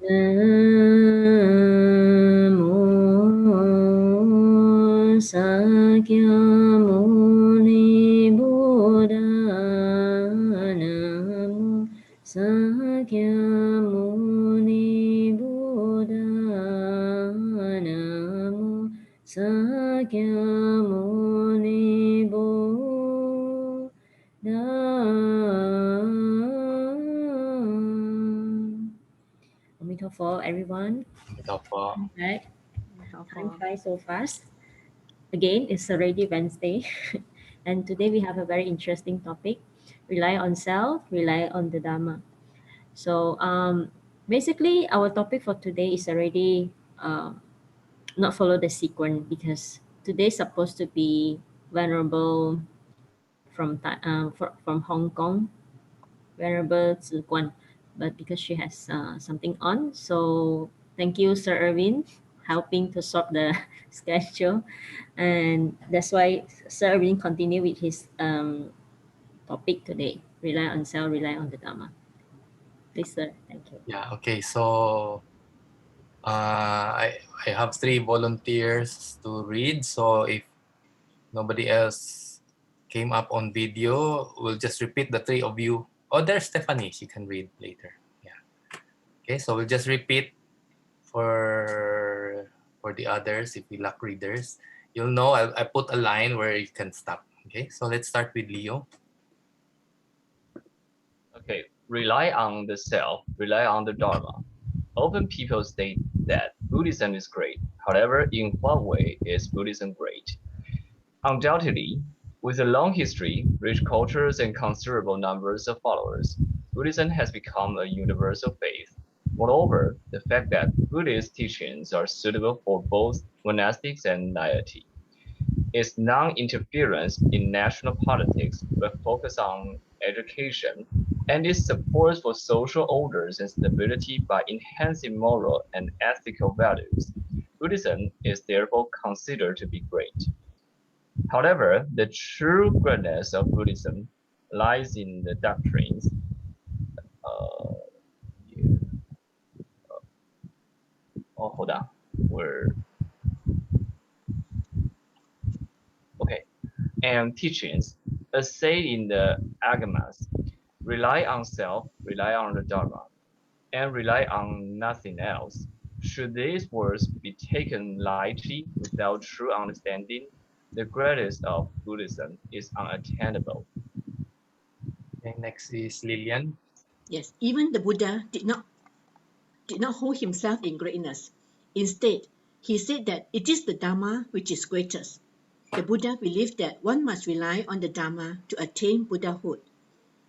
Namo Sakyamuni Buddha. Namo Sakyamuni Buddha. Namo Sakyamuni Buddha. Amitabha, everyone. Amitabha. Right? How Time far? flies so fast. Again, it's already Wednesday, and today we have a very interesting topic: rely on self, rely on the Dharma. So, basically, our topic for today is already not follow the sequence because today is supposed to be Venerable from Hong Kong, Venerable Tzu Guan, but because she has something on, so thank you, Sir Irwin, helping to sort the schedule, and that's why Sir Irwin continue with his topic today: rely on self, rely on the Dharma. Please, sir. Thank you. Yeah, okay. So I have 3 volunteers to read. So if nobody else came up on video, we'll just repeat the 3 of you. Oh, there's Stephanie. She can read later. Yeah. Okay, so we'll just repeat for the others. If we lack readers, you'll know I put a line where you can stop. Okay, so let's start with Leo. Okay, rely on the self, rely on the Dharma. Often people state that Buddhism is great. However, in what way is Buddhism great? Undoubtedly, with a long history, rich cultures, and considerable numbers of followers, Buddhism has become a universal faith. Moreover, the fact that Buddhist teachings are suitable for both monastics and laity. Its non-interference in national politics but focus on education, and its support for social orders and stability by enhancing moral and ethical values. Buddhism is therefore considered to be great. However, the true greatness of Buddhism lies in the doctrines. Yeah. Oh, hold on. We're okay. And teachings, as said in the Agamas, rely on self, rely on the Dharma, and rely on nothing else. Should these words be taken lightly without true understanding, the greatest of Buddhism is unattainable. Okay, next is Lilian. Yes, even the Buddha did not hold himself in greatness. Instead, he said that it is the Dharma which is greatest. The Buddha believed that one must rely on the Dharma to attain Buddhahood.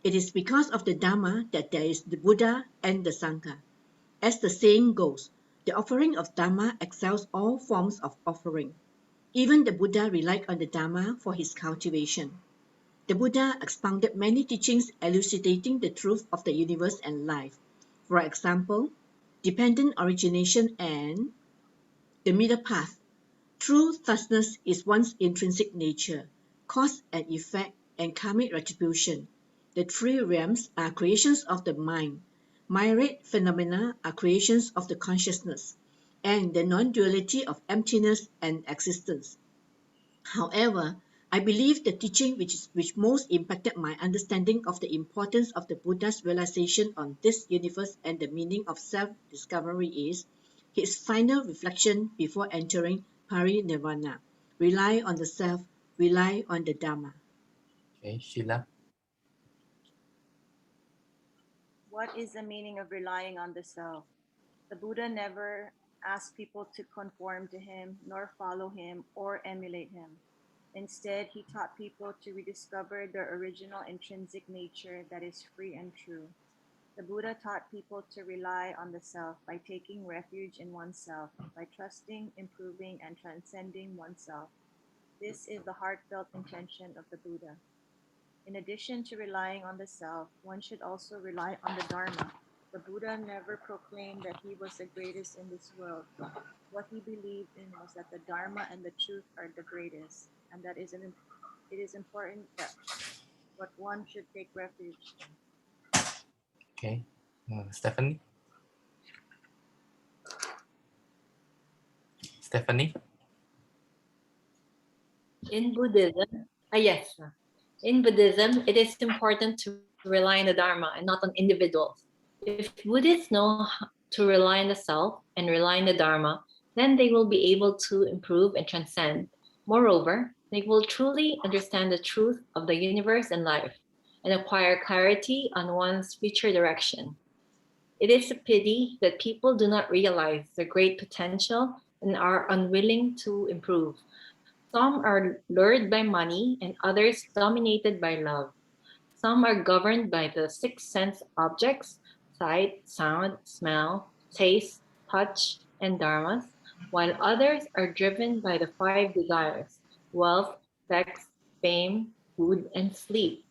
It is because of the Dharma that there is the Buddha and the Sangha. As the saying goes, the offering of Dharma excels all forms of offering. Even the Buddha relied on the Dharma for his cultivation. The Buddha expounded many teachings elucidating the truth of the universe and life. For example, dependent origination and the middle path. True thusness is one's intrinsic nature, cause and effect, and karmic retribution. The 3 realms are creations of the mind. Myriad phenomena are creations of the consciousness, and the non-duality of emptiness and existence. However, I believe the teaching which most impacted my understanding of the importance of the Buddha's realization on this universe and the meaning of self-discovery is his final reflection before entering parinirvana. Rely on the self, rely on the Dharma. Okay, Sheila. What is the meaning of relying on the self? The Buddha never asked people to conform to him, nor follow him, or emulate him. Instead, he taught people to rediscover their original intrinsic nature that is free and true. The Buddha taught people to rely on the self by taking refuge in oneself, by trusting, improving, and transcending oneself. This is the heartfelt intention of the Buddha. In addition to relying on the self, one should also rely on the Dharma. The Buddha never proclaimed that he was the greatest in this world. What he believed in was that the Dharma and the truth are the greatest, and that it is important that what one should take refuge in. Okay, Stephanie. Stephanie? In Buddhism, yes, in Buddhism, it is important to rely on the Dharma and not on individuals. If Buddhists know to rely on the self and rely on the Dharma, then they will be able to improve and transcend. Moreover, they will truly understand the truth of the universe and life and acquire clarity on one's future direction. It is a pity that people do not realize their great potential and are unwilling to improve. Some are lured by money and others dominated by love. Some are governed by the six sense objects sight, sound, smell, taste, touch, and dharmas, while others are driven by the five desires wealth, sex, fame, food, and sleep.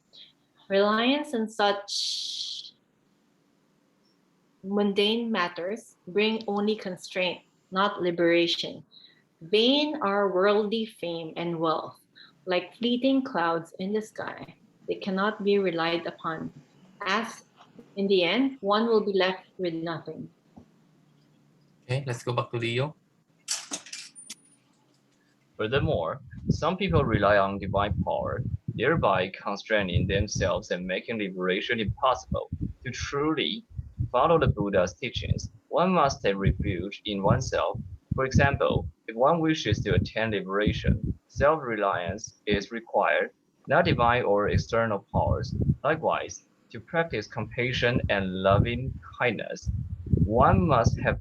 Reliance on such mundane matters bring only constraint, not liberation. Vain are worldly fame and wealth, like fleeting clouds in the sky. They cannot be relied upon, as in the end, one will be left with nothing. Okay, let's go back to Leo. Furthermore, some people rely on divine power, thereby constraining themselves and making liberation impossible. To truly follow the Buddha's teachings, one must take refuge in oneself. For example, if one wishes to attain liberation, self-reliance is required, not divine or external powers. Likewise, to practice compassion and loving kindness, one must have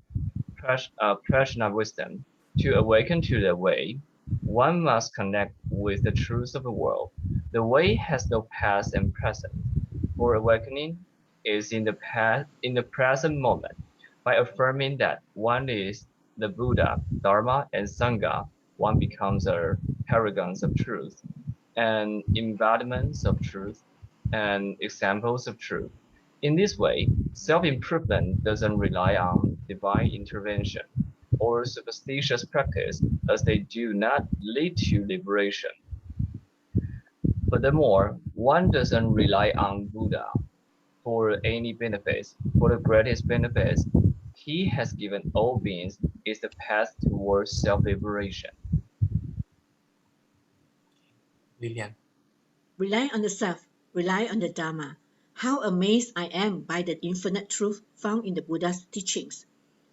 prajna wisdom. To awaken to the way, one must connect with the truth of the world. The way has no past and present. For awakening is in the present moment. By affirming that one is the Buddha, Dharma, and Sangha, one becomes a paragon of truth, and embodiments of truth, and examples of truth. In this way, self-improvement doesn't rely on divine intervention or superstitious practice, as they do not lead to liberation. Furthermore, one doesn't rely on Buddha for any benefits. For the greatest benefits he has given all beings is the path towards self-liberation. Lilian. Rely on the self, rely on the Dharma. How amazed I am by the infinite truth found in the Buddha's teachings.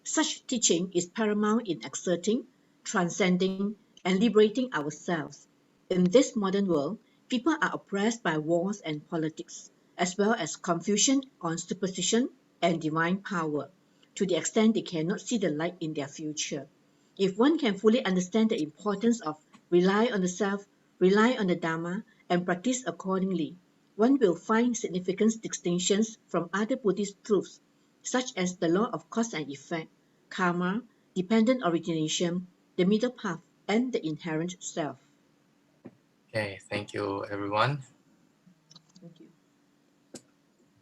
Such teaching is paramount in exerting, transcending, and liberating ourselves. In this modern world, people are oppressed by wars and politics, as well as confusion on superstition and divine power, to the extent they cannot see the light in their future. If one can fully understand the importance of rely on the self, rely on the Dharma, and practice accordingly, one will find significant distinctions from other Buddhist truths, such as the law of cause and effect, karma, dependent origination, the middle path, and the inherent self. Okay, thank you everyone. Thank you.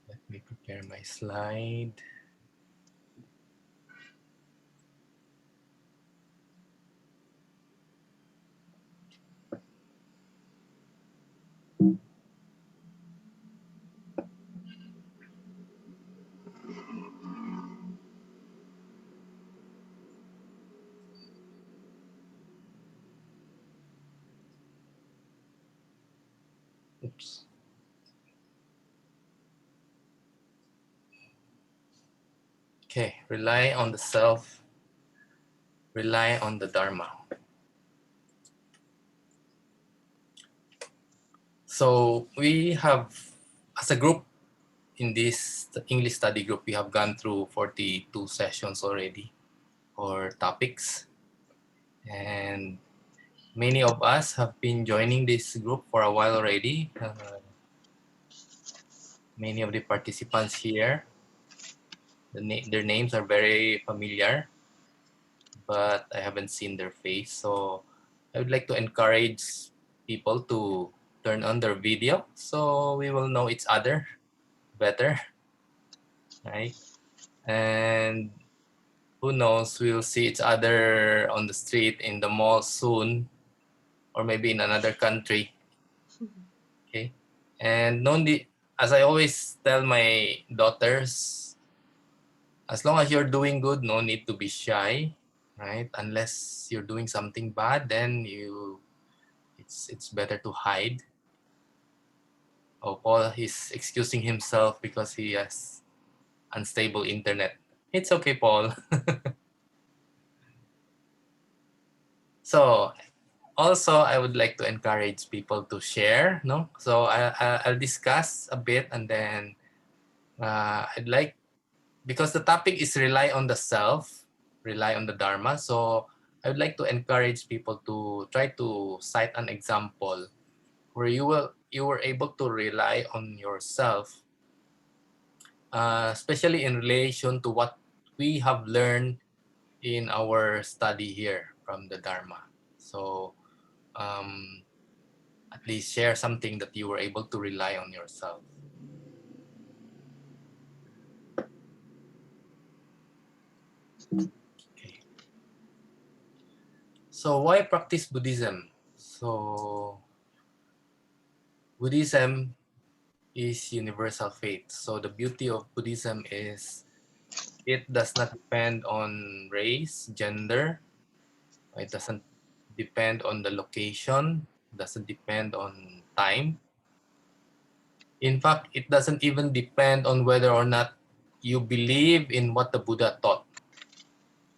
Let me prepare my slide. Oops. Okay, rely on the self, rely on the Dharma. So we have, as a group in this English study group, we have gone through 42 sessions already or topics. And many of us have been joining this group for a while already. Many of the participants here, their names are very familiar, but I haven't seen their face. So I would like to encourage people to turn on their video so we will know each other better, right? And who knows, we'll see each other on the street, in the mall soon, or maybe in another country, okay? And no need, as I always tell my daughters, as long as you're doing good, no need to be shy, right? Unless you're doing something bad, then it's better to hide. Oh, Paul is excusing himself because he has unstable internet. It's okay, Paul. So also, I would like to encourage people to share, no? So I'll discuss a bit, and then I'd like, because the topic is rely on the self, rely on the Dharma. So I would like to encourage people to try to cite an example where you were able to rely on yourself, especially in relation to what we have learned in our study here from the Dharma. So um, at least share something that you were able to rely on yourself. Okay. So why practice Buddhism? So Buddhism is universal faith. So the beauty of Buddhism is it does not depend on race, gender. It doesn't depend on the location, doesn't depend on time. In fact, it doesn't even depend on whether or not you believe in what the Buddha taught,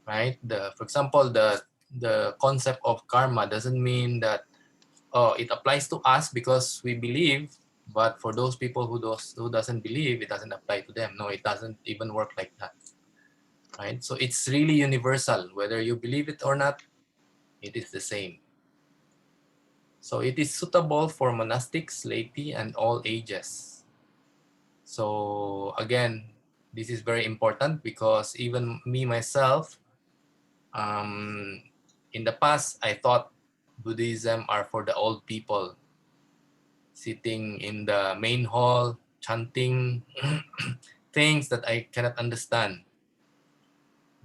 right? For example, the concept of karma doesn't mean that it applies to us because we believe, but for those people who doesn't believe, it doesn't apply to them. No, it doesn't even work like that, right? So it's really universal. Whether you believe it or not, it is the same. So it is suitable for monastics, laity, and all ages. So again, this is very important because even me myself, in the past, I thought Buddhism are for the old people sitting in the main hall, chanting things that I cannot understand.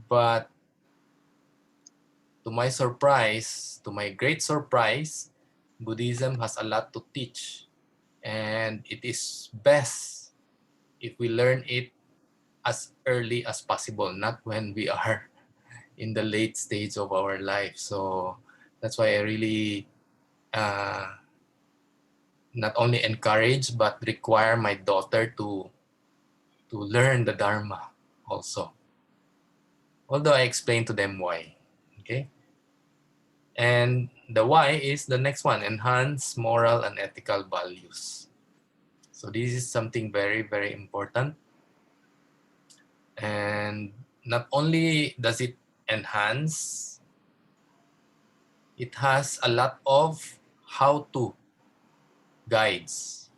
But to my surprise, to my great surprise, Buddhism has a lot to teach. And it is best if we learn it as early as possible, not when we are in the late stage of our life. So that's why I really not only encourage but require my daughter to learn the Dharma also. Although I explain to them why. Okay. And the why is the next one, enhance moral and ethical values. So this is something very, very important. And not only does it enhance, it has a lot of how to guides.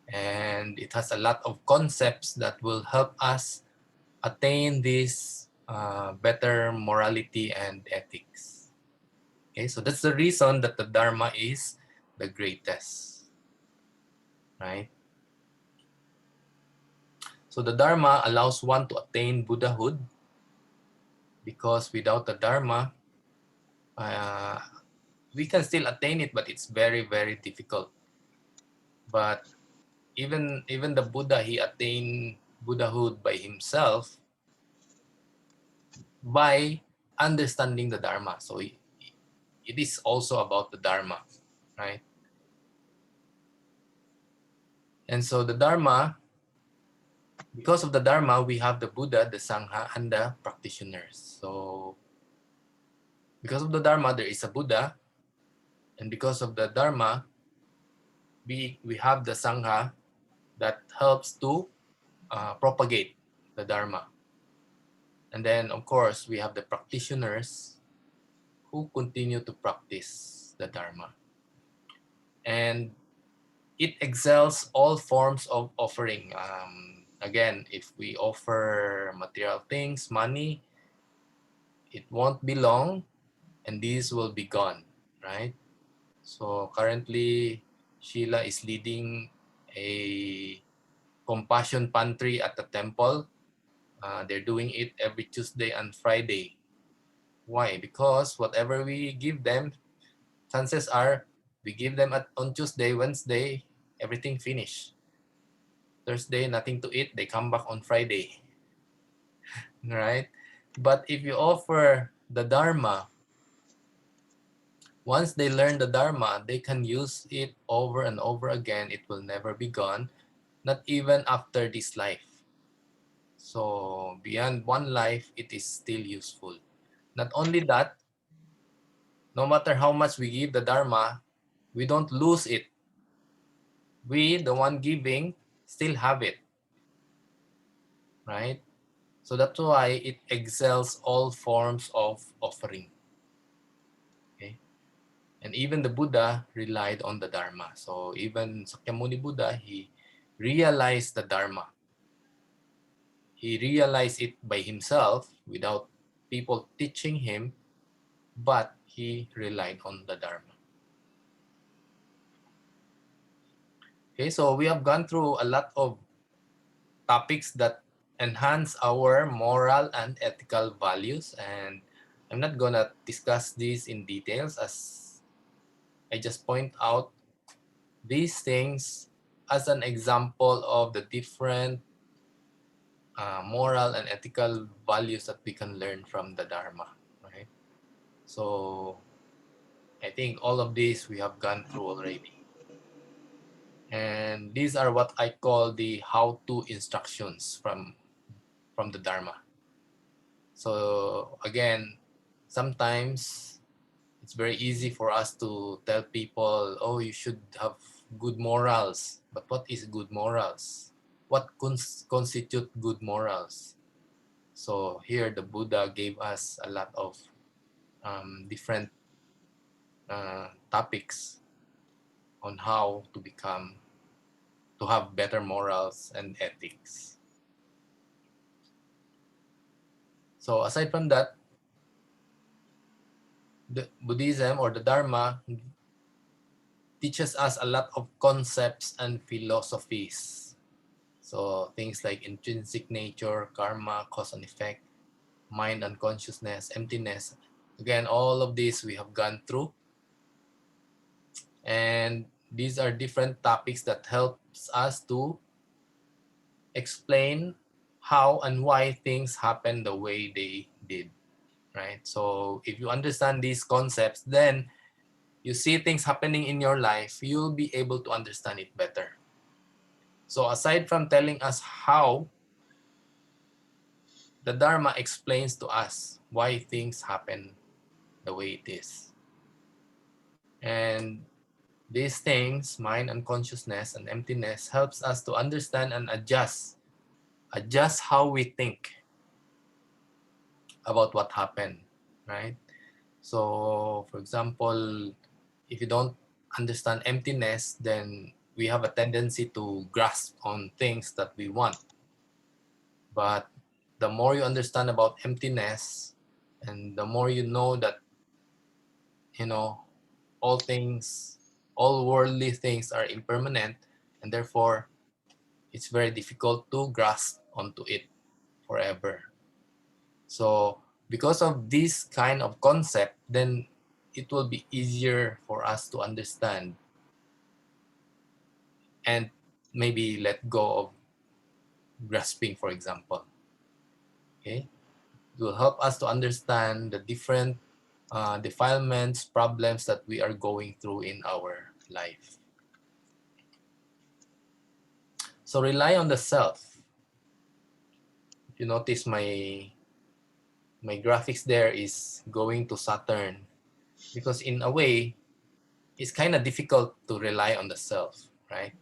And it has a lot of concepts that will help us attain this better morality and ethics. Okay, so that's the reason that the Dharma is the greatest, right? So the Dharma allows one to attain Buddhahood because without the Dharma, uh, we can still attain it, but it's very, very difficult. But even the Buddha, he attained Buddhahood by himself by understanding the Dharma. So it is also about the Dharma, right? And so the Dharma, because of the Dharma, we have the Buddha, the Sangha, and the practitioners. So because of the Dharma, there is a Buddha, and because of the Dharma, we have the Sangha that helps to propagate the Dharma. And then, of course, we have the practitioners who continue to practice the Dharma. And it excels all forms of offering. Again, if we offer material things, money, it won't be long and these will be gone, right? So currently, Sheila is leading a compassion pantry at the temple. They're doing it every Tuesday and Friday. Why? Because whatever we give them, chances are we give them on Tuesday, Wednesday, everything finished. Thursday, nothing to eat, they come back on Friday, right? But if you offer the Dharma, once they learn the Dharma, they can use it over and over again. It will never be gone, not even after this life. So beyond one life, it is still useful. Not only that, no matter how much we give the Dharma, we don't lose it. We, the one giving, still have it, right? So that's why it excels all forms of offering. Okay? And even the Buddha relied on the Dharma. So even Sakyamuni Buddha, he realized the Dharma. He realized it by himself without people teaching him, but he relied on the Dharma. Okay, so we have gone through a lot of topics that enhance our moral and ethical values, and I'm not gonna discuss these in details, as I just point out these things as an example of the different moral and ethical values that we can learn from the Dharma, right? So I think all of these we have gone through already. And these are what I call the how-to instructions from the Dharma. So again, sometimes it's very easy for us to tell people, oh, you should have good morals. But what is good morals? What constitute good morals? So here the Buddha gave us a lot of different topics on how to have better morals and ethics. So aside from that, the Buddhism or the Dharma teaches us a lot of concepts and philosophies. So things like intrinsic nature, karma, cause and effect, mind and consciousness, emptiness. Again, all of these we have gone through. And these are different topics that helps us to explain how and why things happen the way they did, right? So if you understand these concepts, then you see things happening in your life, you'll be able to understand it better. So aside from telling us how, the Dharma explains to us why things happen the way it is. And these things, mind and consciousness and emptiness, helps us to understand and adjust how we think about what happened, right? So for example, if you don't understand emptiness, then we have a tendency to grasp on things that we want. But the more you understand about emptiness, and the more you know that, you know, all things, all worldly things are impermanent, and therefore it's very difficult to grasp onto it forever. So because of this kind of concept, then it will be easier for us to understand and maybe let go of grasping, for example. Okay, it will help us to understand the different defilements, problems that we are going through in our life. So rely on the self. If you notice, my graphics there is going to Saturn, because in a way it's kind of difficult to rely on the self, right?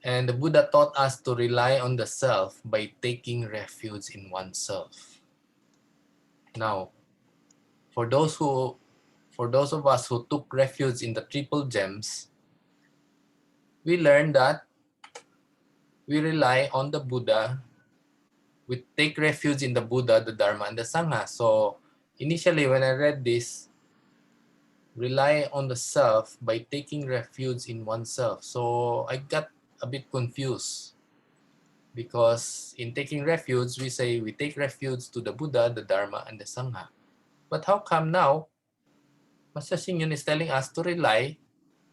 And the Buddha taught us to rely on the self by taking refuge in oneself. Now, for those who for those of us who took refuge in the triple gems, we learned that we rely on the Buddha. We take refuge in the Buddha, the Dharma, and the Sangha. So initially when I read this, rely on the self by taking refuge in oneself. So I got a bit confused, because in taking refuge, we say we take refuge to the Buddha, the Dharma, and the Sangha. But how come now Master Xing is telling us to rely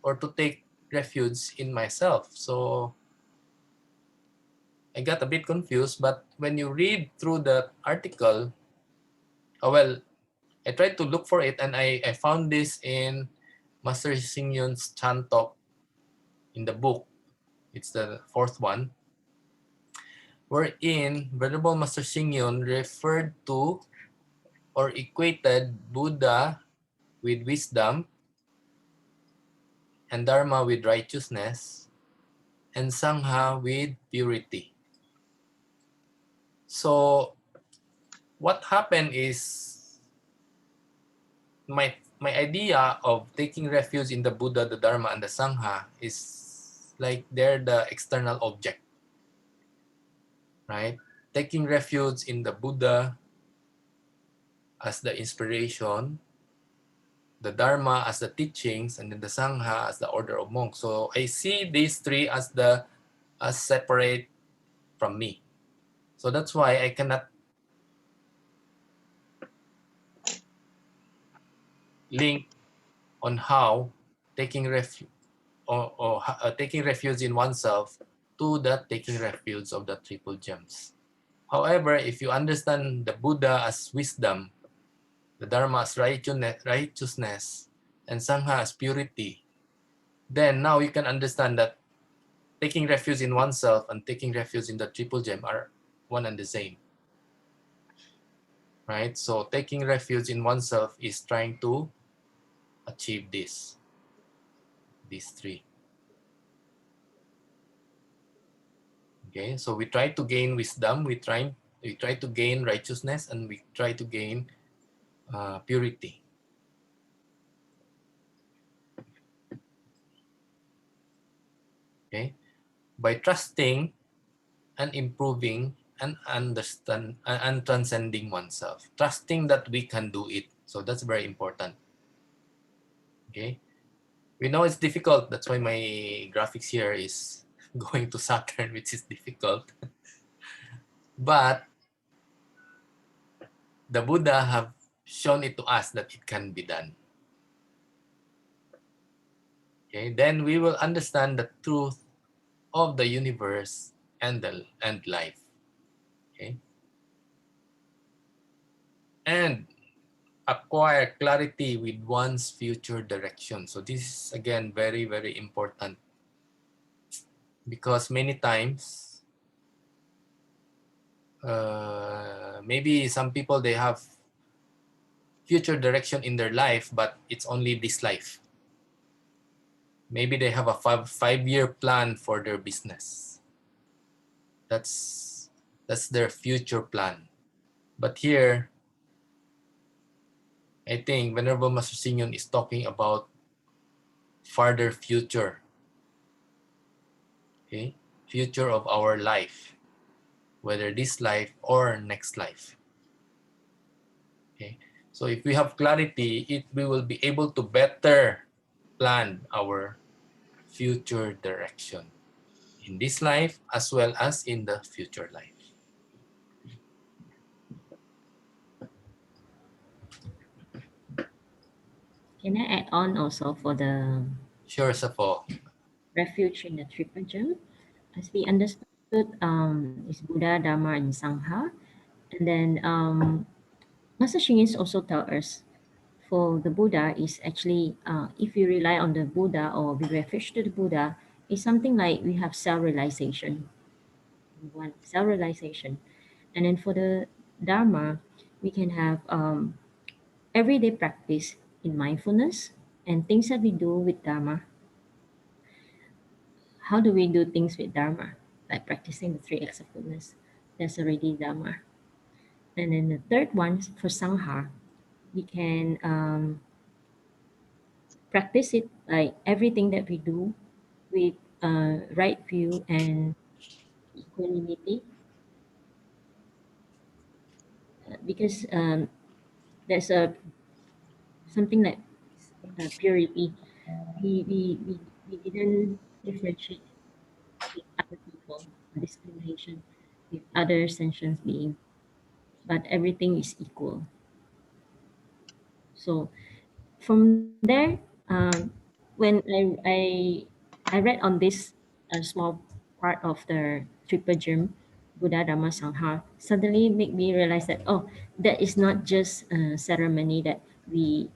or to take refuge in myself? So I got a bit confused, but when you read through the article, Oh, well, I tried to look for it, and I found this in Master Xingyun's Chantok in the book. It's the fourth one, wherein Venerable Master Xingyun referred to or equated Buddha with wisdom and Dharma with righteousness and Sangha with purity. So what happened is my idea of taking refuge in the Buddha, the Dharma, and the Sangha is like they're the external object, right? Taking refuge in the Buddha as the inspiration, the Dharma as the teachings, and then the Sangha as the order of monks. So I see these three as separate from me. So that's why I cannot link on how taking refuge taking refuge in oneself to the taking refuge of the triple gems. However, if you understand the Buddha as wisdom, the Dharma as righteousness, and Sangha as purity, then now you can understand that taking refuge in oneself and taking refuge in the triple gem are one and the same. Right? So taking refuge in oneself is trying to achieve these three. Okay, so we try to gain wisdom, we try to gain righteousness, and we try to gain purity. Okay, by trusting and improving and and transcending oneself, trusting that we can do it. So that's very important. Okay, we know it's difficult. That's why my graphics here is going to Saturn, which is difficult. But the Buddha have shown it to us that it can be done. Okay, then we will understand the truth of the universe and life. Okay, and acquire clarity with one's future direction. So this is again very, very important, because many times maybe some people, they have future direction in their life, but it's only this life. Maybe they have a five-year plan for their business. That's their future plan. But here, I think Venerable Master Singyun is talking about farther future. Okay, future of our life, whether this life or next life. Okay, so if we have clarity, we will be able to better plan our future direction in this life as well as in the future life. Can I add on also for the Sure, Safo. refuge in the triple gem? As we understood, is Buddha, Dharma, and Sangha. And then Master Shingis also tell us for the Buddha is actually, if we rely on the Buddha or we refuge to the Buddha, is something like we have self-realization. We want self-realization. And then for the Dharma, we can have everyday practice in mindfulness and things that we do with Dharma. How do we do things with Dharma? Like practicing the three acts of goodness. That's already Dharma. And then the third one for Sangha, we can practice it like everything that we do with right view and equanimity, because there's a something like purity. We didn't differentiate with other people, discrimination with other sentient being, but everything is equal. So from there, when I read on this small part of the triple gem, Buddha, Dharma, Sangha, suddenly make me realize that, oh, that is not just a ceremony that we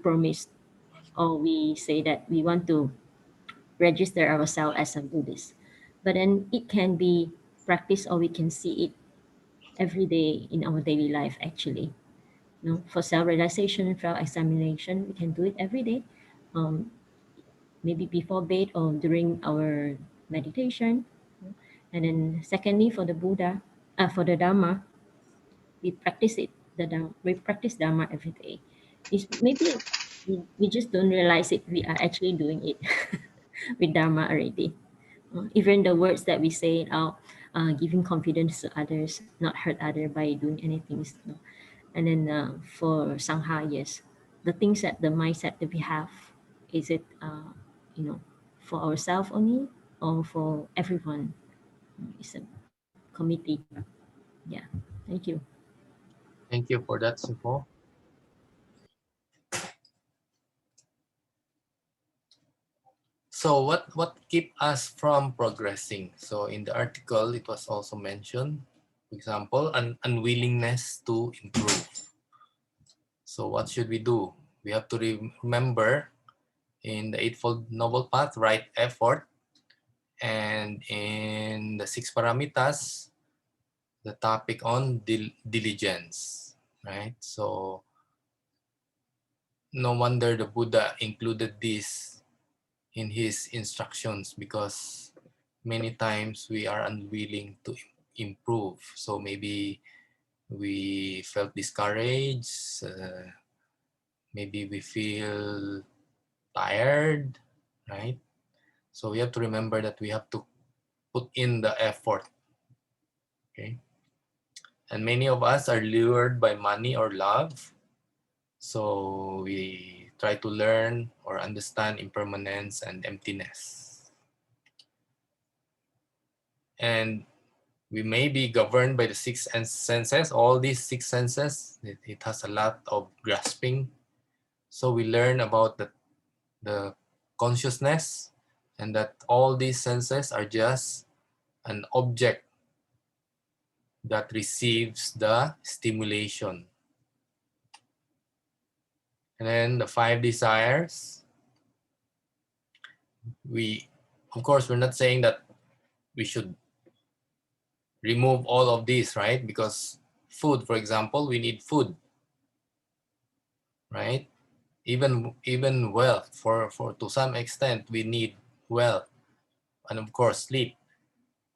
promised, or we say that we want to register ourselves as a Buddhist. But then it can be practiced, or we can see it every day in our daily life actually. For self-realization, self-examination, we can do it every day. Um, Maybe before bed or during our meditation. And then secondly, for the Buddha, for the Dharma, we practice it. We practice Dharma every day. It's maybe we just don't realize it. We are actually doing it with Dharma already. Even the words that we say out, giving confidence to others, not hurt other by doing anything. And then for Sangha, yes, the things that the mindset that we have, is it you know for ourselves only or for everyone? It's a committee. Yeah. Thank you. Thank you for that, Supo. So what keep us from progressing? So in the article, it was also mentioned, for example, an unwillingness to improve. So what should we do? We have to remember in the Eightfold Noble Path, right effort, and in the Six Paramitas, the topic on diligence, right? So no wonder the Buddha included this in his instructions, because many times we are unwilling to improve. So maybe we felt discouraged, maybe we feel tired, right? So we have to remember that we have to put in the effort, okay? And many of us are lured by money or love. So we try to learn or understand impermanence and emptiness. And we may be governed by the six senses, all these six senses. It has a lot of grasping. So we learn about the consciousness, and that all these senses are just an object that receives the stimulation. And then the five desires, we, of course, we're not saying that we should remove all of these, right? Because food, for example, we need food, right? Even wealth, for to some extent, we need wealth, and of course, sleep.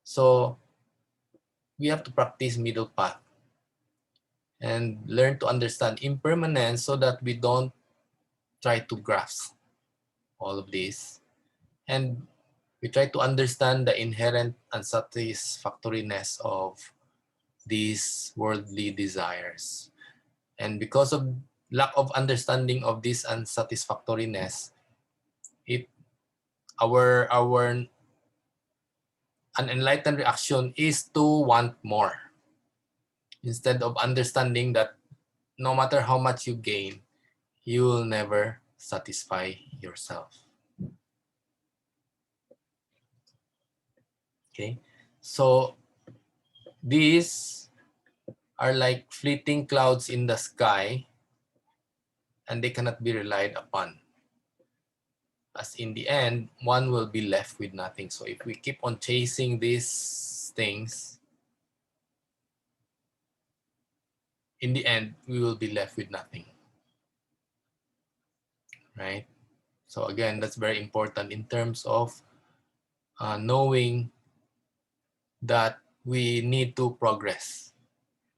So we have to practice middle path and learn to understand impermanence, so that we don't try to grasp all of this, and we try to understand the inherent unsatisfactoriness of these worldly desires. And because of lack of understanding of this unsatisfactoriness, it our an enlightened reaction is to want more, instead of understanding that no matter how much you gain, you will never satisfy yourself. Okay, so these are like fleeting clouds in the sky, and they cannot be relied upon, as in the end one will be left with nothing. So if we keep on chasing these things, in the end we will be left with nothing, right? So again, that's very important in terms of knowing that we need to progress.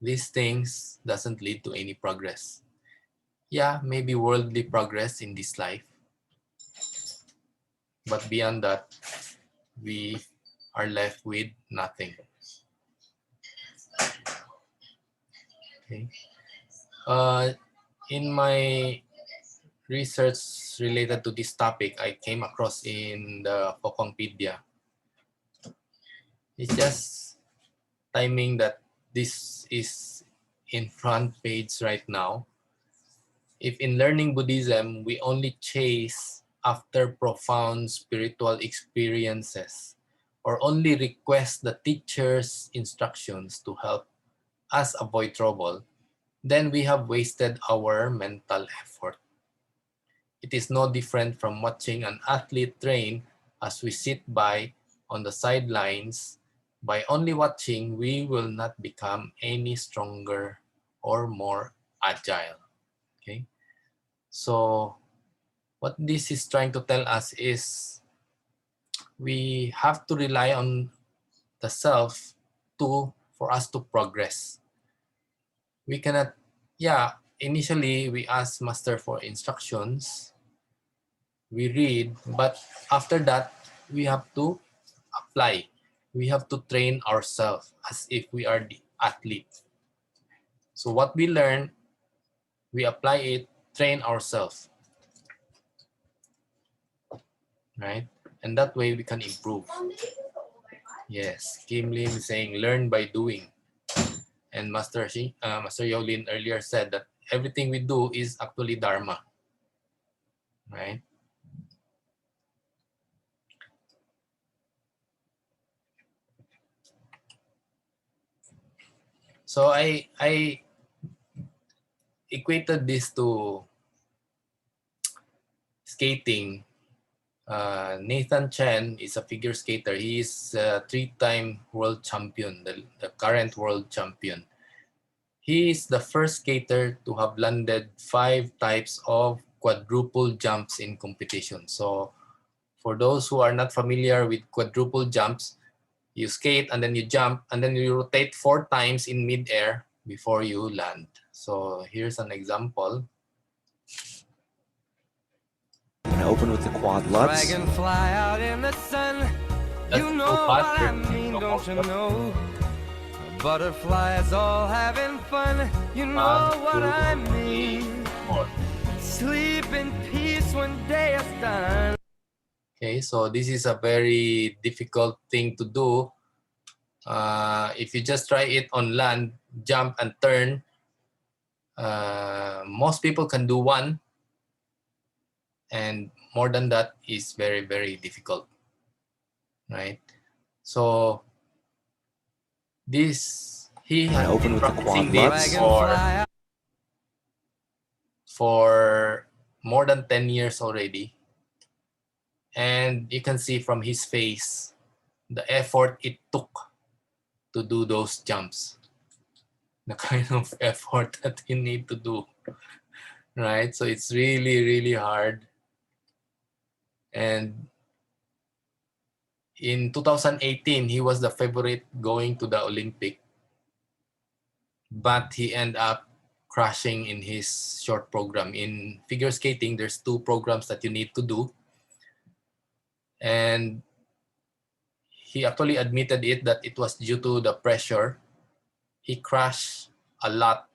These things doesn't lead to any progress. Yeah, maybe worldly progress in this life, but beyond that, we are left with nothing. Okay. In my research related to this topic, I came across in the Pokongpedia. It's just timing that this is in front page right now. If in learning Buddhism, we only chase after profound spiritual experiences or only request the teacher's instructions to help us avoid trouble, then we have wasted our mental effort. It is no different from watching an athlete train as we sit by on the sidelines. By only watching, we will not become any stronger or more agile. Okay? So what this is trying to tell us is we have to rely on the self for us to progress. We cannot, initially we ask master for instructions, we read, but after that we have to apply. We have to train ourselves as if we are the athlete. So what we learn, we apply it, train ourselves, right? And that way we can improve. Yes, Kim Lim is saying learn by doing. And Master Yolin earlier said that everything we do is actually Dharma, right? So I equated this to skating. Nathan Chen is a figure skater. He is a 3-time world champion, the current world champion. He is the first skater to have landed 5 types of quadruple jumps in competition. So for those who are not familiar with quadruple jumps, you skate and then you jump and then you rotate 4 times in midair before you land. So here's an example. And open with the quad lutz. Dragonfly out in the sun. You know what I mean, don't you know? Butterflies all having fun. You know what I mean. Sleep in peace when day is done. Okay, so this is a very difficult thing to do. If you just try it on land, jump and turn, most people can do 1. And more than that is very, very difficult, right? So this, he has been practicing this for more than 10 years already. And you can see from his face the effort it took to do those jumps, the kind of effort that you need to do, right? So it's really, really hard. And in 2018, he was the favorite going to the Olympic, but he ended up crashing in his short program. In figure skating, there's 2 programs that you need to do. And he actually admitted that it was due to the pressure. He crashed a lot,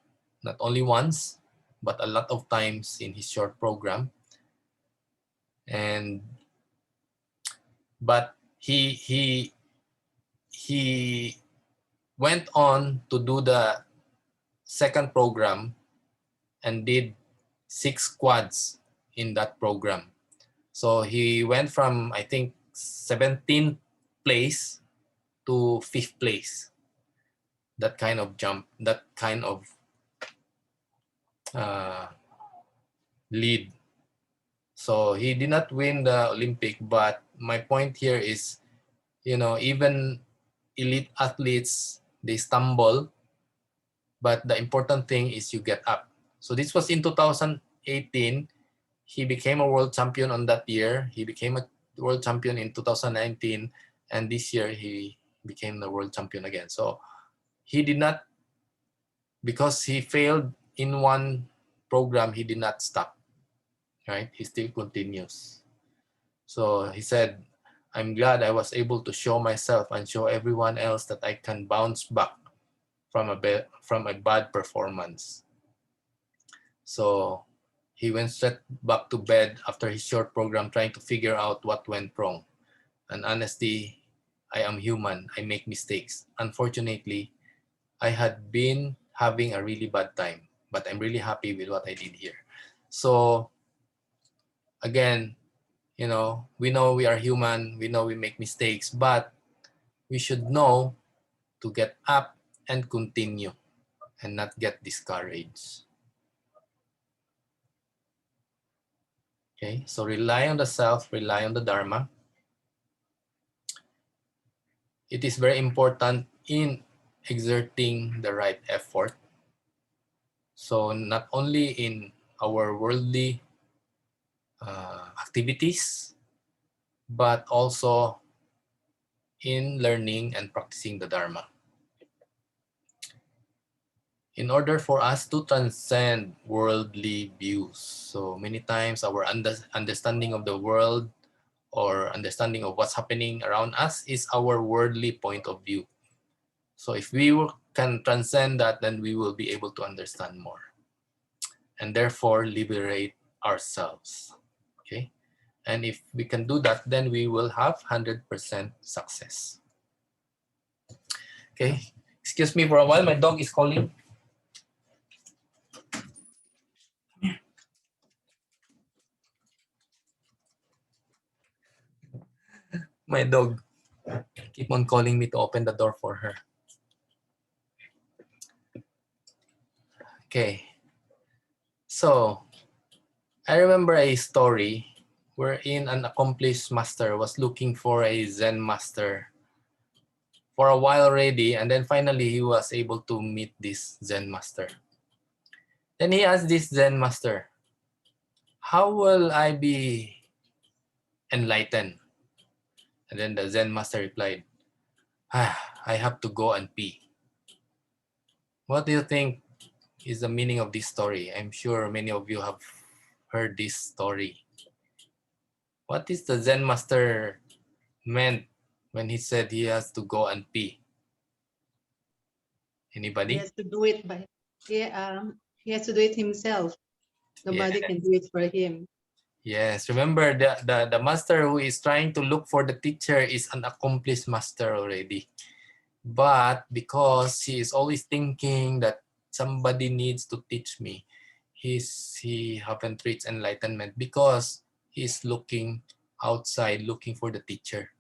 not only once, but a lot of times in his short program. But he went on to do the second program and did 6 quads in that program. So he went from, I think, 17th place to 5th place. That kind of jump, that kind of lead. So he did not win the Olympic, but my point here is, even elite athletes, they stumble, but the important thing is you get up. So this was in 2018. He became a world champion on that year. He became a world champion in 2019, and this year he became the world champion again. So he did not, because he failed in one program, he did not stop, right? He still continues. So he said, I'm glad I was able to show myself and show everyone else that I can bounce back from a bad performance. So he went straight back to bed after his short program trying to figure out what went wrong. And honestly, I am human. I make mistakes. Unfortunately, I had been having a really bad time, but I'm really happy with what I did here. So again, we know we are human, we know we make mistakes, but we should know to get up and continue and not get discouraged. Okay, so rely on the self, rely on the Dharma. It is very important in exerting the right effort. So not only in our worldly activities, but also in learning and practicing the Dharma. In order for us to transcend worldly views, so many times our understanding of the world or understanding of what's happening around us is our worldly point of view. So if we can transcend that, then we will be able to understand more and therefore liberate ourselves. Okay, and if we can do that, then we will have 100% success. Okay, excuse me for a while, my dog is calling. My dog keep on calling me to open the door for her. Okay, so I remember a story wherein an accomplished master was looking for a Zen master for a while already, and then finally he was able to meet this Zen master. Then he asked this Zen master, how will I be enlightened? And then the Zen master replied, I have to go and pee. What do you think is the meaning of this story? I'm sure many of you have heard this story. What is the Zen master meant when he said he has to go and pee? Anybody? He has to do it by he has to do it himself. Nobody can do it for him. Yes, remember the master who is trying to look for the teacher is an accomplished master already. But because he is always thinking that somebody needs to teach me, he haven't reached enlightenment because he's looking outside, looking for the teacher.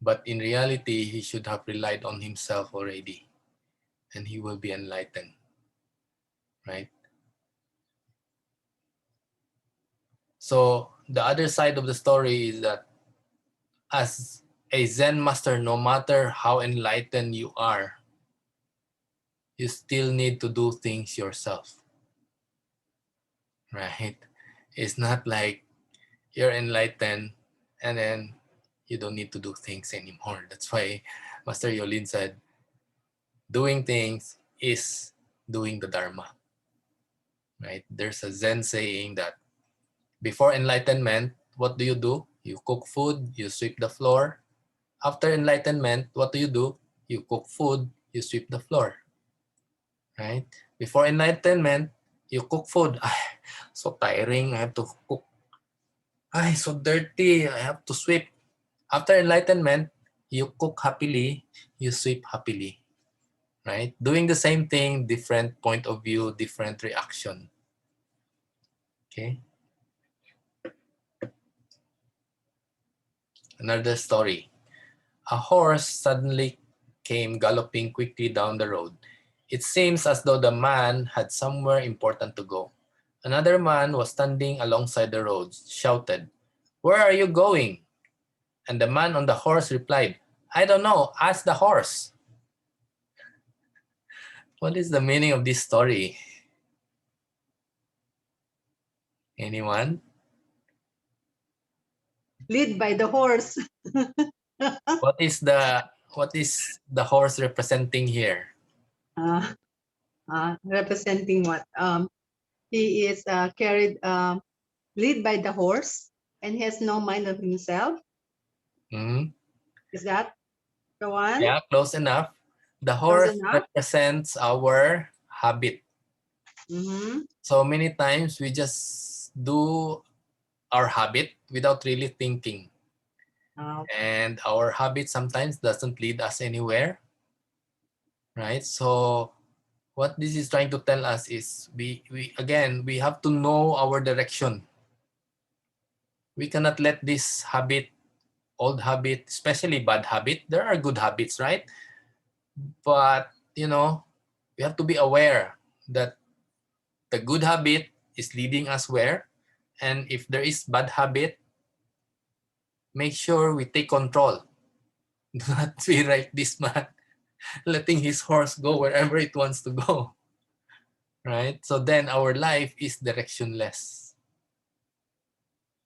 But in reality, he should have relied on himself already, and he will be enlightened, right? So the other side of the story is that as a Zen master, no matter how enlightened you are, you still need to do things yourself, right? It's not like you're enlightened and then you don't need to do things anymore. That's why Master Yolin said, doing things is doing the Dharma, right? There's a Zen saying that before enlightenment, what do? You cook food, you sweep the floor. After enlightenment, what do? You cook food, you sweep the floor, right? Before enlightenment, you cook food. Ay, so tiring, I have to cook. Ay, so dirty, I have to sweep. After enlightenment, you cook happily, you sweep happily, right? Doing the same thing, different point of view, different reaction. Okay. Another story. A horse suddenly came galloping quickly down the road. It seems as though the man had somewhere important to go. Another man was standing alongside the road, shouted, "Where are you going?" And the man on the horse replied, "I don't know, ask the horse." What is the meaning of this story? Anyone? Lead by the horse. What is the horse representing here? Representing what? He is carried, lead by the horse, and he has no mind of himself. Mm-hmm. Is that the one? Yeah, close enough. The Close horse enough? represents our habit. Mm-hmm. So many times we just do our habit without really thinking. And our habit sometimes doesn't lead us anywhere, right? So what this is trying to tell us is we have to know our direction. We cannot let this habit old habit, especially bad habit. There are good habits, right? But, you know, we have to be aware that the good habit is leading us where, and if there is bad habit, make sure we take control. Do not be like this man, letting his horse go wherever it wants to go, right? So then our life is directionless.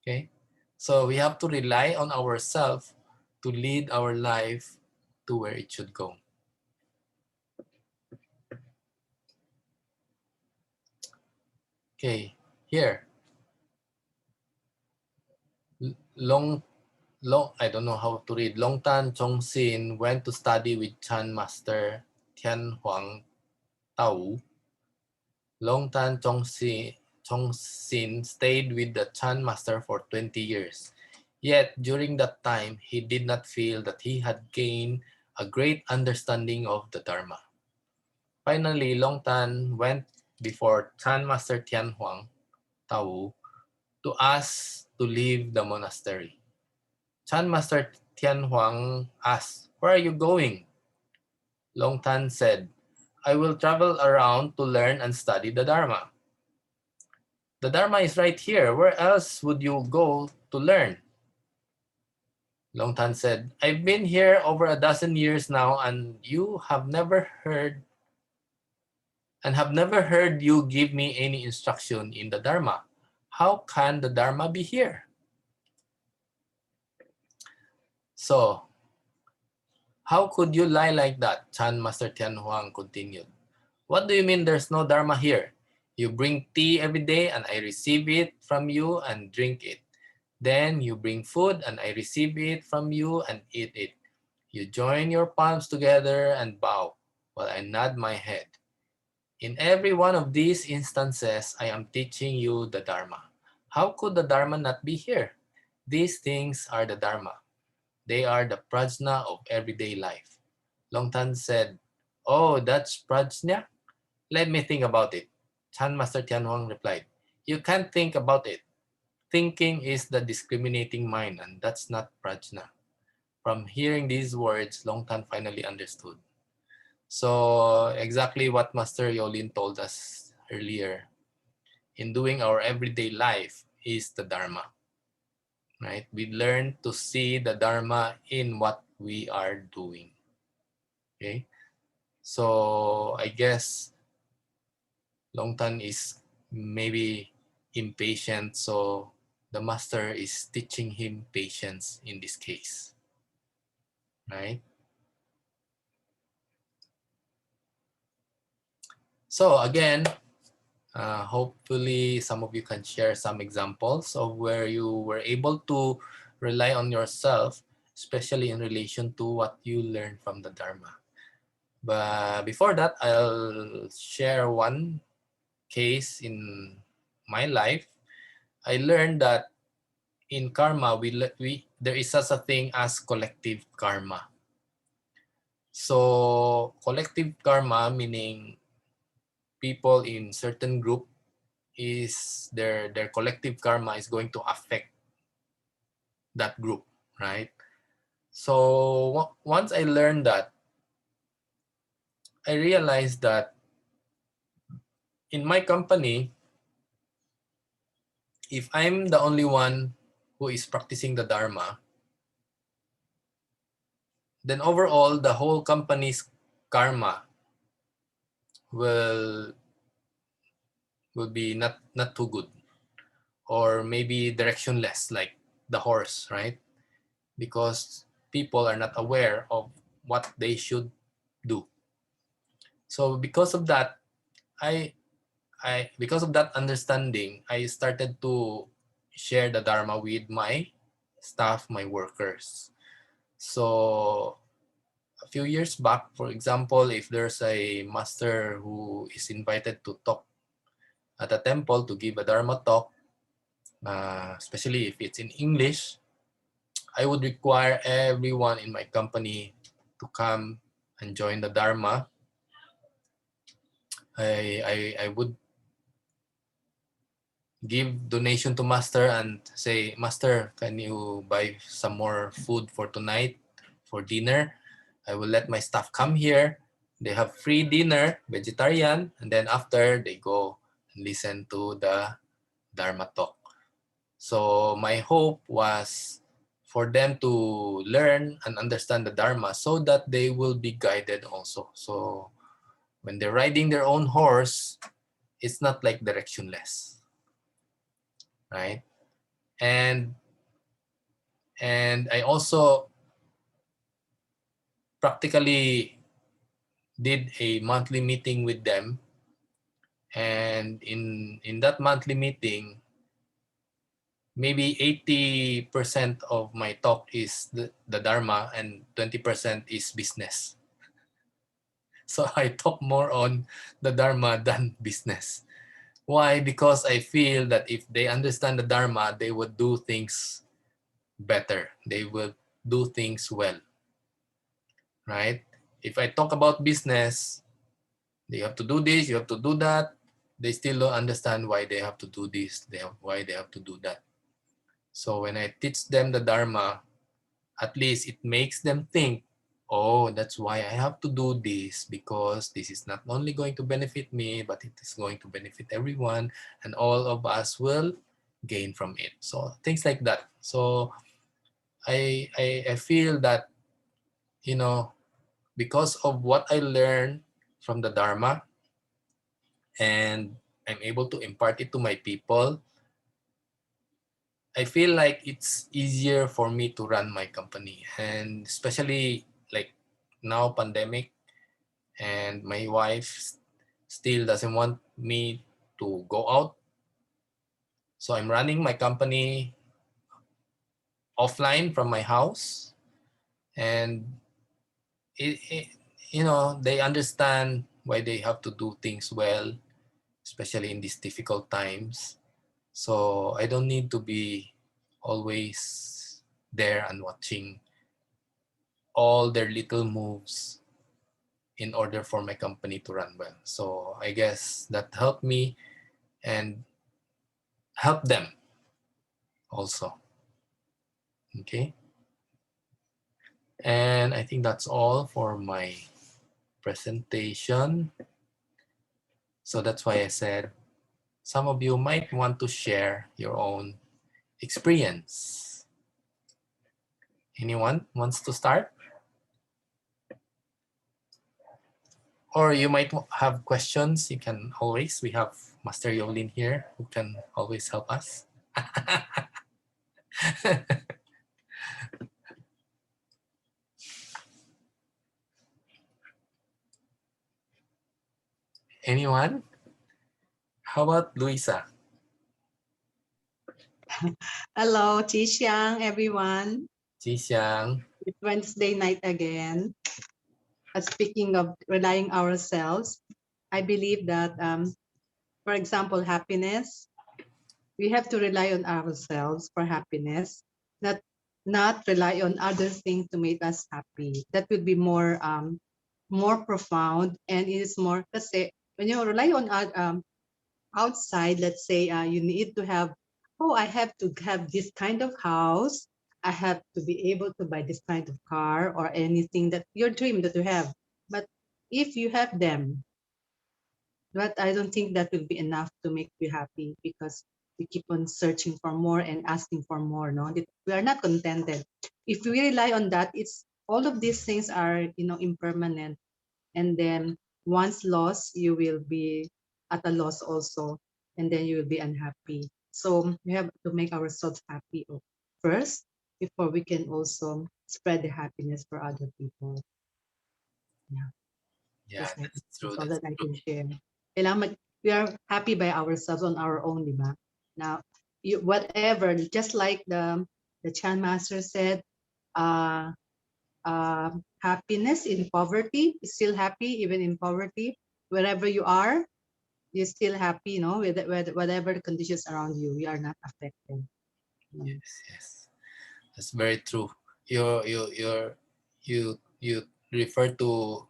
Okay, so we have to rely on ourselves to lead our life to where it should go. Okay, here, long, I don't know how to read. Long Tan Chong Sin went to study with Chan Master Tian Huang Tao. Long Tan Chong Sin stayed with the Chan Master for 20 years. Yet during that time, he did not feel that he had gained a great understanding of the Dharma. Finally, Long Tan went before Chan Master Tian Huang Tao to ask to leave the monastery. Chan Master Tian Huang asked, "Where are you going?" Long Tan said, "I will travel around to learn and study the Dharma." "The Dharma is right here. Where else would you go to learn?" Long Tan said, "I've been here over a dozen years now, and have never heard you give me any instruction in the Dharma. How can the Dharma be here?" So, how could you lie like that? Chan Master Tian Huang continued. "What do you mean there's no Dharma here? You bring tea every day and I receive it from you and drink it. Then you bring food and I receive it from you and eat it. You join your palms together and bow while I nod my head. In every one of these instances, I am teaching you the Dharma. How could the Dharma not be here? These things are the Dharma. They are the prajna of everyday life." Long Tan said, "Oh, that's prajna? Let me think about it." Chan Master Tian Huang replied, "You can't think about it. Thinking is the discriminating mind, and that's not prajna." From hearing these words, Long Tan finally understood. So exactly what Master Yolin told us earlier, in doing our everyday life is the Dharma, right? We learn to see the Dharma in what we are doing. Okay, so I guess Long Tan is maybe impatient, so the master is teaching him patience in this case, right? So again, hopefully some of you can share some examples of where you were able to rely on yourself, especially in relation to what you learned from the Dharma. But before that, I'll share one case in my life. I learned that in karma, there is such a thing as collective karma. So collective karma, meaning people in certain group, is their collective karma is going to affect that group, right? So once I learned that, I realized that in my company, if I'm the only one who is practicing the Dharma, then overall the whole company's karma will be not too good, or maybe directionless, like the horse, right? Because people are not aware of what they should do. So because of that, I because of that understanding, I started to share the Dharma with my staff, my workers. So a few years back, for example, if there's a master who is invited to talk at a temple to give a Dharma talk, especially if it's in English, I would require everyone in my company to come and join the Dharma. I would give donation to master and say, Master, can you buy some more food for tonight for dinner? I will let my staff come here. They have free dinner, vegetarian, and then after they go and listen to the Dharma talk. So my hope was for them to learn and understand the Dharma so that they will be guided also. So when they're riding their own horse, it's not like directionless, right? And I also practically did a monthly meeting with them, and in that monthly meeting, maybe 80% of my talk is the Dharma and 20% is business. So I talk more on the Dharma than business. Why? Because I feel that if they understand the Dharma, they would do things better. They will do things well, right? If I talk about business, you have to do this, you have to do that. They still don't understand why they have to do this, why they have to do that. So when I teach them the Dharma, at least it makes them think, oh, that's why I have to do this, because this is not only going to benefit me, but it is going to benefit everyone, and all of us will gain from it. So things like that. So I feel that, you know, because of what I learned from the Dharma, and I'm able to impart it to my people, I feel like it's easier for me to run my company. And especially like now, pandemic, and my wife still doesn't want me to go out. So I'm running my company offline from my house. And it, you know, they understand why they have to do things well, especially in these difficult times. So I don't need to be always there and watching all their little moves in order for my company to run well. So I guess that helped me and help them also. Okay. And I think that's all for my presentation. So that's why I said some of you might want to share your own experience. Anyone wants to start? Or you might have questions. You can always, we have Master Yolin here who can always help us. Anyone? How about Luisa? Hello, Xiang, everyone. Xiang. It's Wednesday night again. Speaking of relying ourselves, I believe that, for example, happiness, we have to rely on ourselves for happiness, not rely on other things to make us happy. That would be more profound, and it is more, let's say, when you rely on outside, let's say you need to have, oh, I have to have this kind of house, I have to be able to buy this kind of car or anything that your dream that you have. But if you have them, but I don't think that will be enough to make you happy, because we keep on searching for more and asking for more. No, we are not contented. If we rely on that, it's all of these things are, impermanent, and then once lost, you will be at a loss also, and then you will be unhappy. So we have to make ourselves happy first before we can also spread the happiness for other people. Yeah, that's true. That's all That's that I true. can share. We are happy by ourselves on our own, diba? Now, whatever, just like the Chan Master said, uh, happiness in poverty, still happy even in poverty. Wherever you are, you're still happy, with whatever the conditions around you, we are not affected. Yes. That's very true. You refer to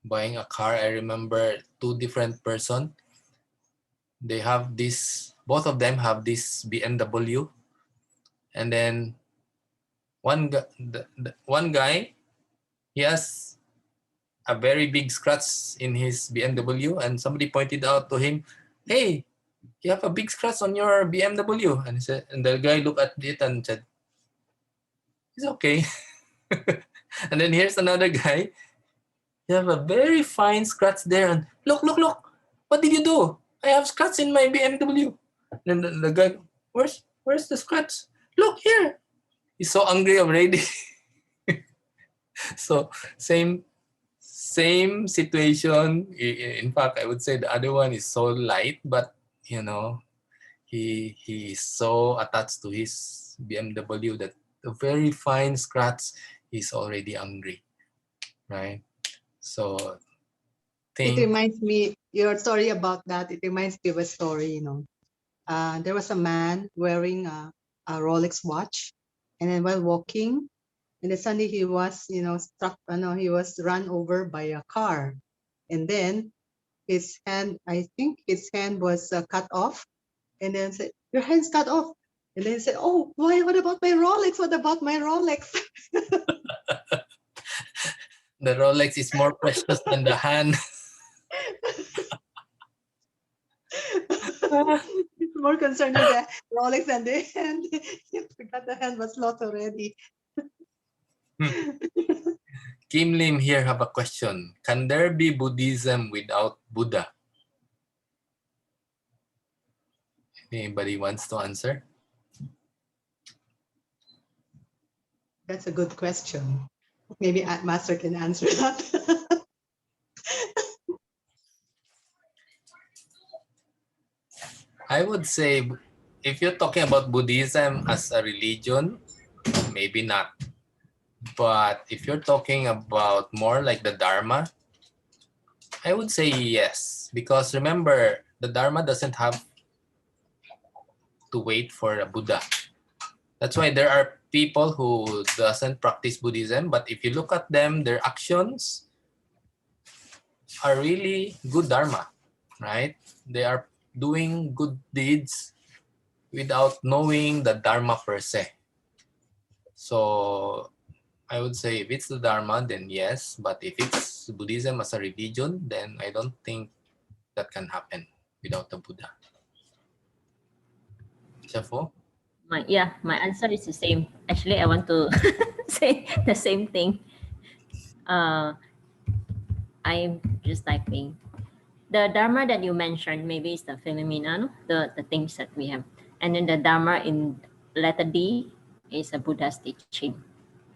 buying a car. I remember two different person. They have this both of them have this BMW, and then one guy, he has a very big scratch in his BMW, and somebody pointed out to him, "Hey, you have a big scratch on your BMW." And he said, and the guy looked at it and said, "It's okay." And then here's another guy. You have a very fine scratch there, and look. What did you do? I have scratch in my BMW. And the guy, where's the scratch? Look here. He's so angry already. So same situation. In fact, I would say the other one is so light, but you know, he is so attached to his BMW that a very fine scratch, he's already angry, right? So It think reminds me, your story about that, it reminds me of a story, there was a man wearing a Rolex watch, and then while walking, and then suddenly he was, struck, no, he was run over by a car. And then his hand, I think his hand was cut off. And then said, your hand's cut off. And then he said, oh, why? What about my Rolex? What about my Rolex? the Rolex is more precious than the hand. He's more concerned with the Rolex and the hand. He forgot the hand was lost already. Kim Lim here have a question. Can there be Buddhism without Buddha? Anybody wants to answer? That's a good question. Maybe Master can answer that. I would say if you're talking about Buddhism as a religion, maybe not. But if you're talking about more like the Dharma, I would say yes. Because remember, the Dharma doesn't have to wait for a Buddha. That's why there are people who doesn't practice Buddhism, but if you look at them, their actions are really good Dharma, right? They are doing good deeds without knowing the Dharma per se. So I would say if it's the Dharma, then yes. But if it's Buddhism as a religion, then I don't think that can happen without the Buddha. Shafo? My answer is the same. Actually, I want to say the same thing. I'm just typing. The Dharma that you mentioned, maybe it's the phenomena, no? The things that we have. And then the Dharma in letter D is a Buddha's teaching.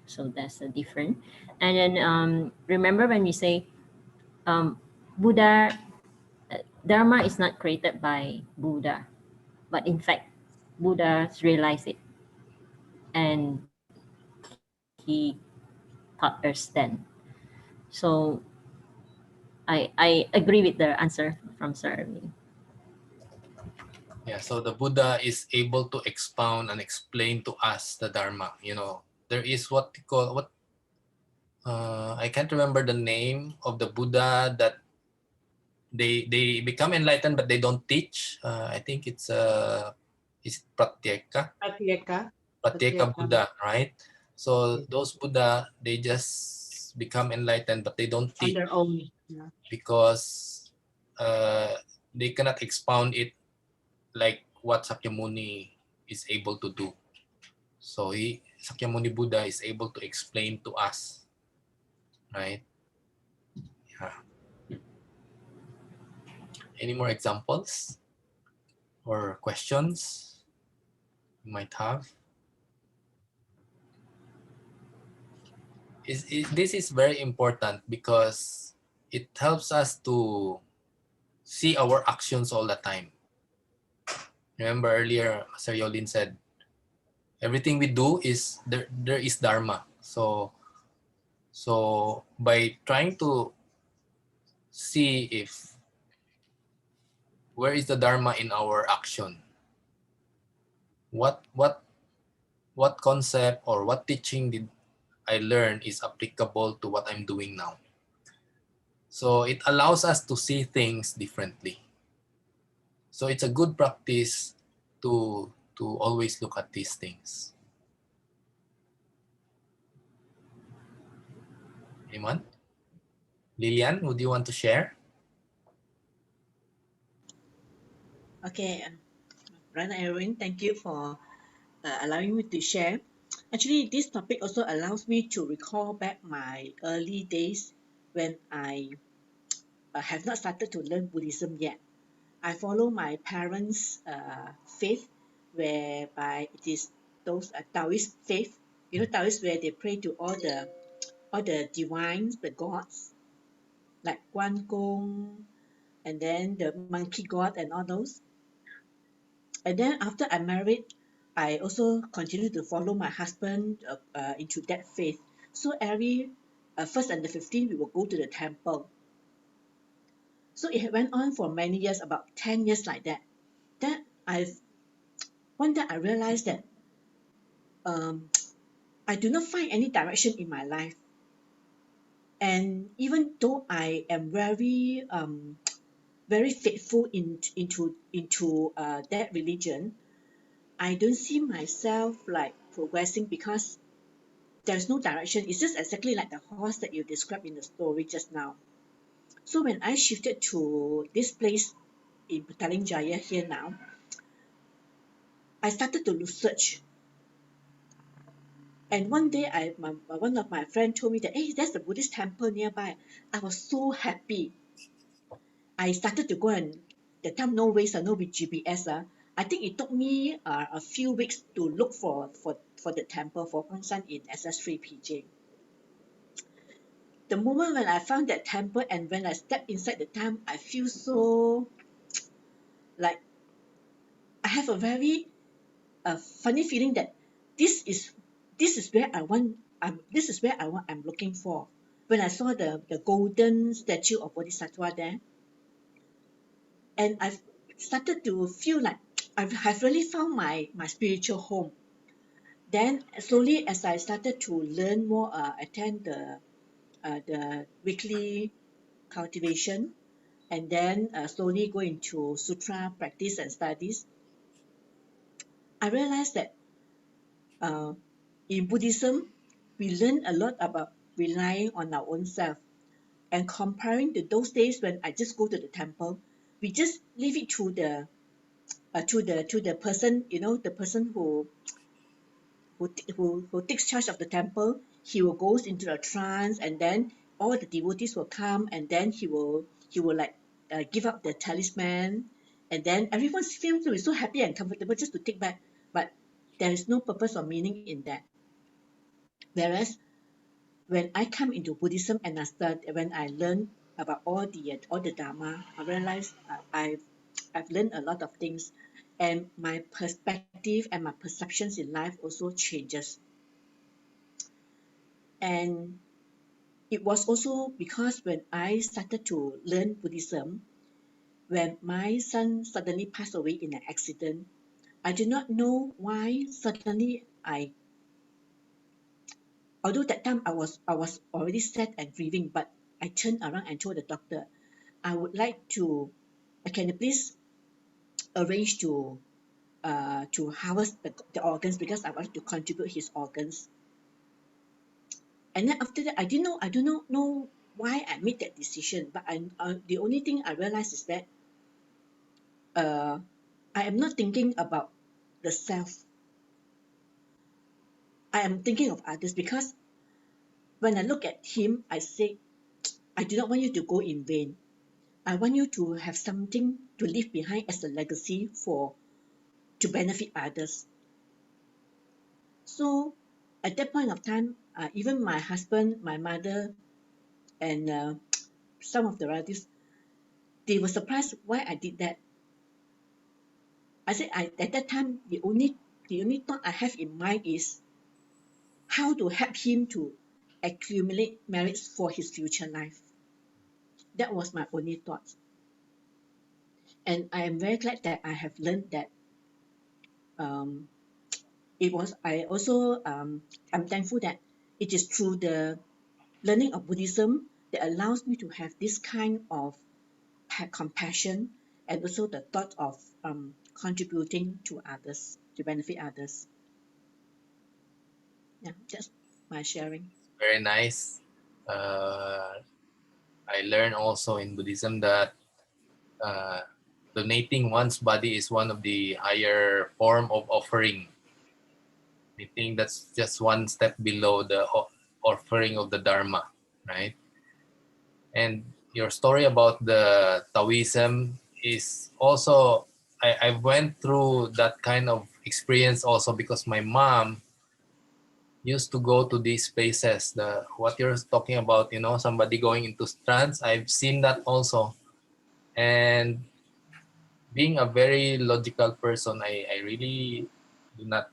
So that's the difference. And then remember when we say Buddha, Dharma is not created by Buddha, but in fact, Buddha realized it and he taught us then. So I agree with the answer from Sir Arvind. Yeah, so the Buddha is able to expound and explain to us the Dharma. There is what they call I can't remember the name of the Buddha that they become enlightened but they don't teach. I think it's Pratyeka Buddha, right? So those Buddha, they just become enlightened but they don't On teach their own. Yeah. because they cannot expound it like what Sakyamuni is able to do. So Sakyamuni Buddha is able to explain to us, right? Yeah. Any more examples or questions you might have? This is very important because it helps us to see our actions all the time. Remember earlier, Sir Yolin said, everything we do is there is Dharma. So by trying to see if where is the Dharma in our action, what concept or what teaching did I learn is applicable to what I'm doing now. So it allows us to see things differently. So it's a good practice to always look at these things. Anyone? Lilian, would you want to share? Okay, Rana Erwin, thank you for allowing me to share. Actually, this topic also allows me to recall back my early days when I have not started to learn Buddhism yet. I follow my parents' faith, whereby it is those Taoist faith. You know, Taoist where they pray to all the divines, the gods, like Guan Gong, and then the monkey god and all those. And then after I married, I also continued to follow my husband into that faith. So every first and the 15th, we will go to the temple. So it went on for many years, about 10 years like that. Then one day I realized that um, I do not find any direction in my life. And even though I am very faithful into that religion, I don't see myself like progressing because there's no direction. It's just exactly like the horse that you described in the story just now. So when I shifted to this place in Petaling Jaya here now, I started to search. And one day, one of my friends told me that, hey, there's a Buddhist temple nearby. I was so happy. I started to go and, the time no ways, no with GPS. I think it took me a few weeks to look for the temple for Hongsan in SS3 PJ. The moment when I found that temple and when I stepped inside the temple, I feel so like I have a very funny feeling that this is this is where I want. This is where I want. I'm looking for. When I saw the golden statue of Bodhisattva there, and I've started to feel like I have really found my spiritual home. Then slowly, as I started to learn more, attend the weekly cultivation, and then slowly go into sutra practice and studies, I realized that uh, in Buddhism, we learn a lot about relying on our own self and comparing to those days when I just go to the temple, we just leave it to the person, you know, the person who takes charge of the temple. He will goes into a trance, and then all the devotees will come, and then he will like give up the talisman, and then everyone feels to be so happy and comfortable just to take back, but there is no purpose or meaning in that. Whereas when I come into Buddhism and when I learn about all the Dharma, I realize I've learned a lot of things, and my perspective and my perceptions in life also changes. And it was also because when I started to learn Buddhism, when my son suddenly passed away in an accident, I did not know why suddenly although that time I was already sad and grieving, but I turned around and told the doctor, I would like to, can you please arrange to harvest the organs because I wanted to contribute his organs. And then after that, I do not know why I made that decision, but the only thing I realized is that uh, I am not thinking about the self. I am thinking of others because when I look at him, I say, I do not want you to go in vain. I want you to have something to leave behind as a legacy to benefit others. So at that point of time, even my husband, my mother, and some of the relatives, they were surprised why I did that. I said at that time the only thought I have in mind is how to help him to accumulate merits for his future life. That was my only thought. And I am very glad that I have learned that um, I also I'm thankful that it is through the learning of Buddhism that allows me to have this kind of compassion and also the thought of contributing to others, to benefit others. Yeah, just my sharing. Very nice. I learned also in Buddhism that uh, donating one's body is one of the higher form of offering. I think that's just one step below the offering of the Dharma, right? And your story about the Taoism is also, I went through that kind of experience also because my mom used to go to these places. The what you're talking about, somebody going into trance. I've seen that also. And being a very logical person, I really do not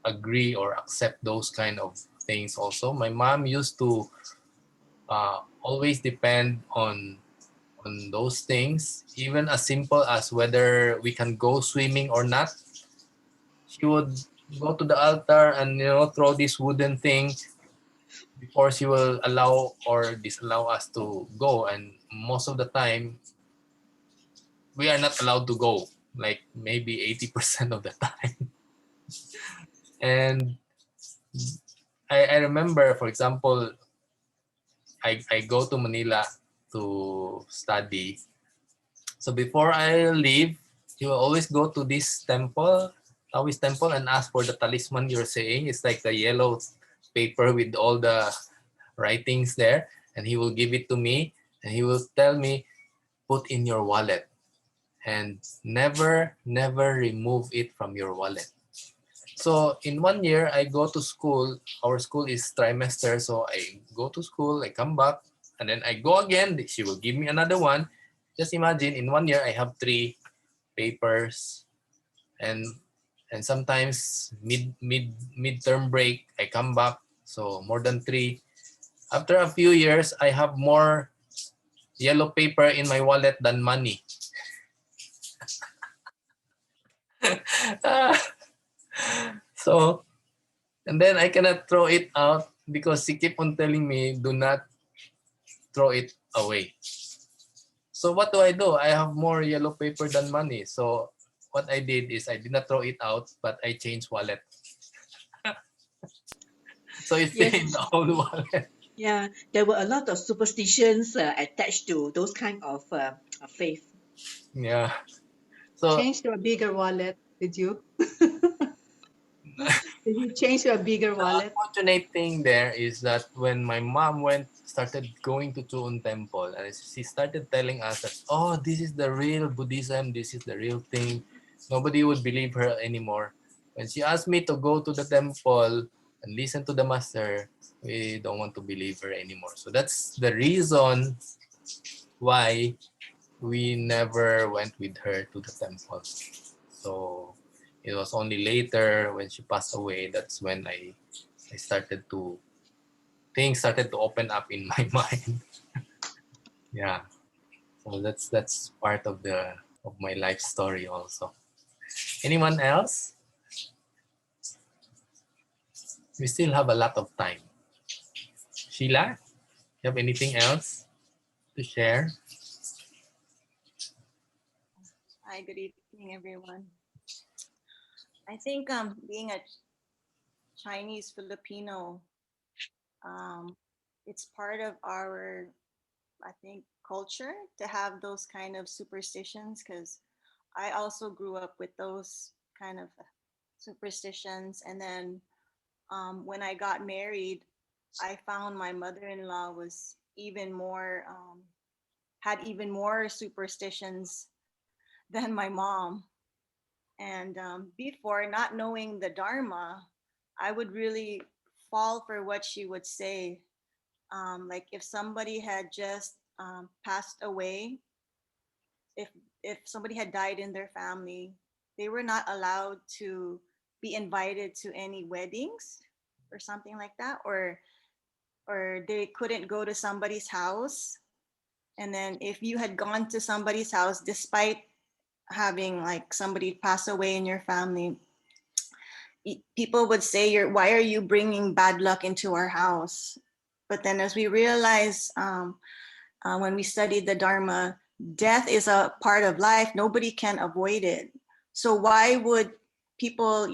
agree or accept those kind of things also. My mom used to always depend on those things, even as simple as whether we can go swimming or not. She would go to the altar and throw this wooden thing before she will allow or disallow us to go. And most of the time, we are not allowed to go, like maybe 80% of the time. And I remember, for example, I go to Manila to study. So before I leave, you will always go to this temple, Taoist temple, and ask for the talisman you're saying. It's like the yellow paper with all the writings there. And he will give it to me and he will tell me, put in your wallet and never remove it from your wallet. So in 1 year, I go to school. Our school is trimester. So I go to school, I come back, and then I go again. She will give me another one. Just imagine, in 1 year, I have 3 papers. And sometimes midterm break, I come back. So more than 3. After a few years, I have more yellow paper in my wallet than money. So, and then I cannot throw it out because she keep on telling me, do not throw it away. So what do? I have more yellow paper than money. So what I did is I did not throw it out, but I changed wallet. So it's still Yes, in the old wallet. yeah, there were a lot of superstitions attached to those kind of faith. Yeah. So Change to a bigger wallet, did you? Did you change to a bigger the wallet? unfortunate thing there is that when my mom started going to Chuon Temple, and she started telling us that, oh, this is the real Buddhism, this is the real thing, nobody would believe her anymore. When she asked me to go to the temple and listen to the master, we don't want to believe her anymore. So that's the reason why we never went with her to the temple. So it was only later when she passed away, that's when I started to things started to open up in my mind. Yeah. So that's part of my life story also. Anyone else? We still have a lot of time. Sheila, you have anything else to share? Hi, good evening, everyone. I think being a Chinese Filipino, um, it's part of our, I think, culture to have those kind of superstitions, because I also grew up with those kind of superstitions. And then when I got married, I found my mother-in-law was even more had even more superstitions than my mom. And before, not knowing the Dharma, I would really fall for what she would say. Like if somebody had just passed away, if if somebody had died in their family, they were not allowed to be invited to any weddings or something like that, or they couldn't go to somebody's house. And then if you had gone to somebody's house despite having like somebody pass away in your family, people would say, "You're why are you bringing bad luck into our house?" But then, as we realize when we studied the Dharma, death is a part of life. Nobody can avoid it. So why would people,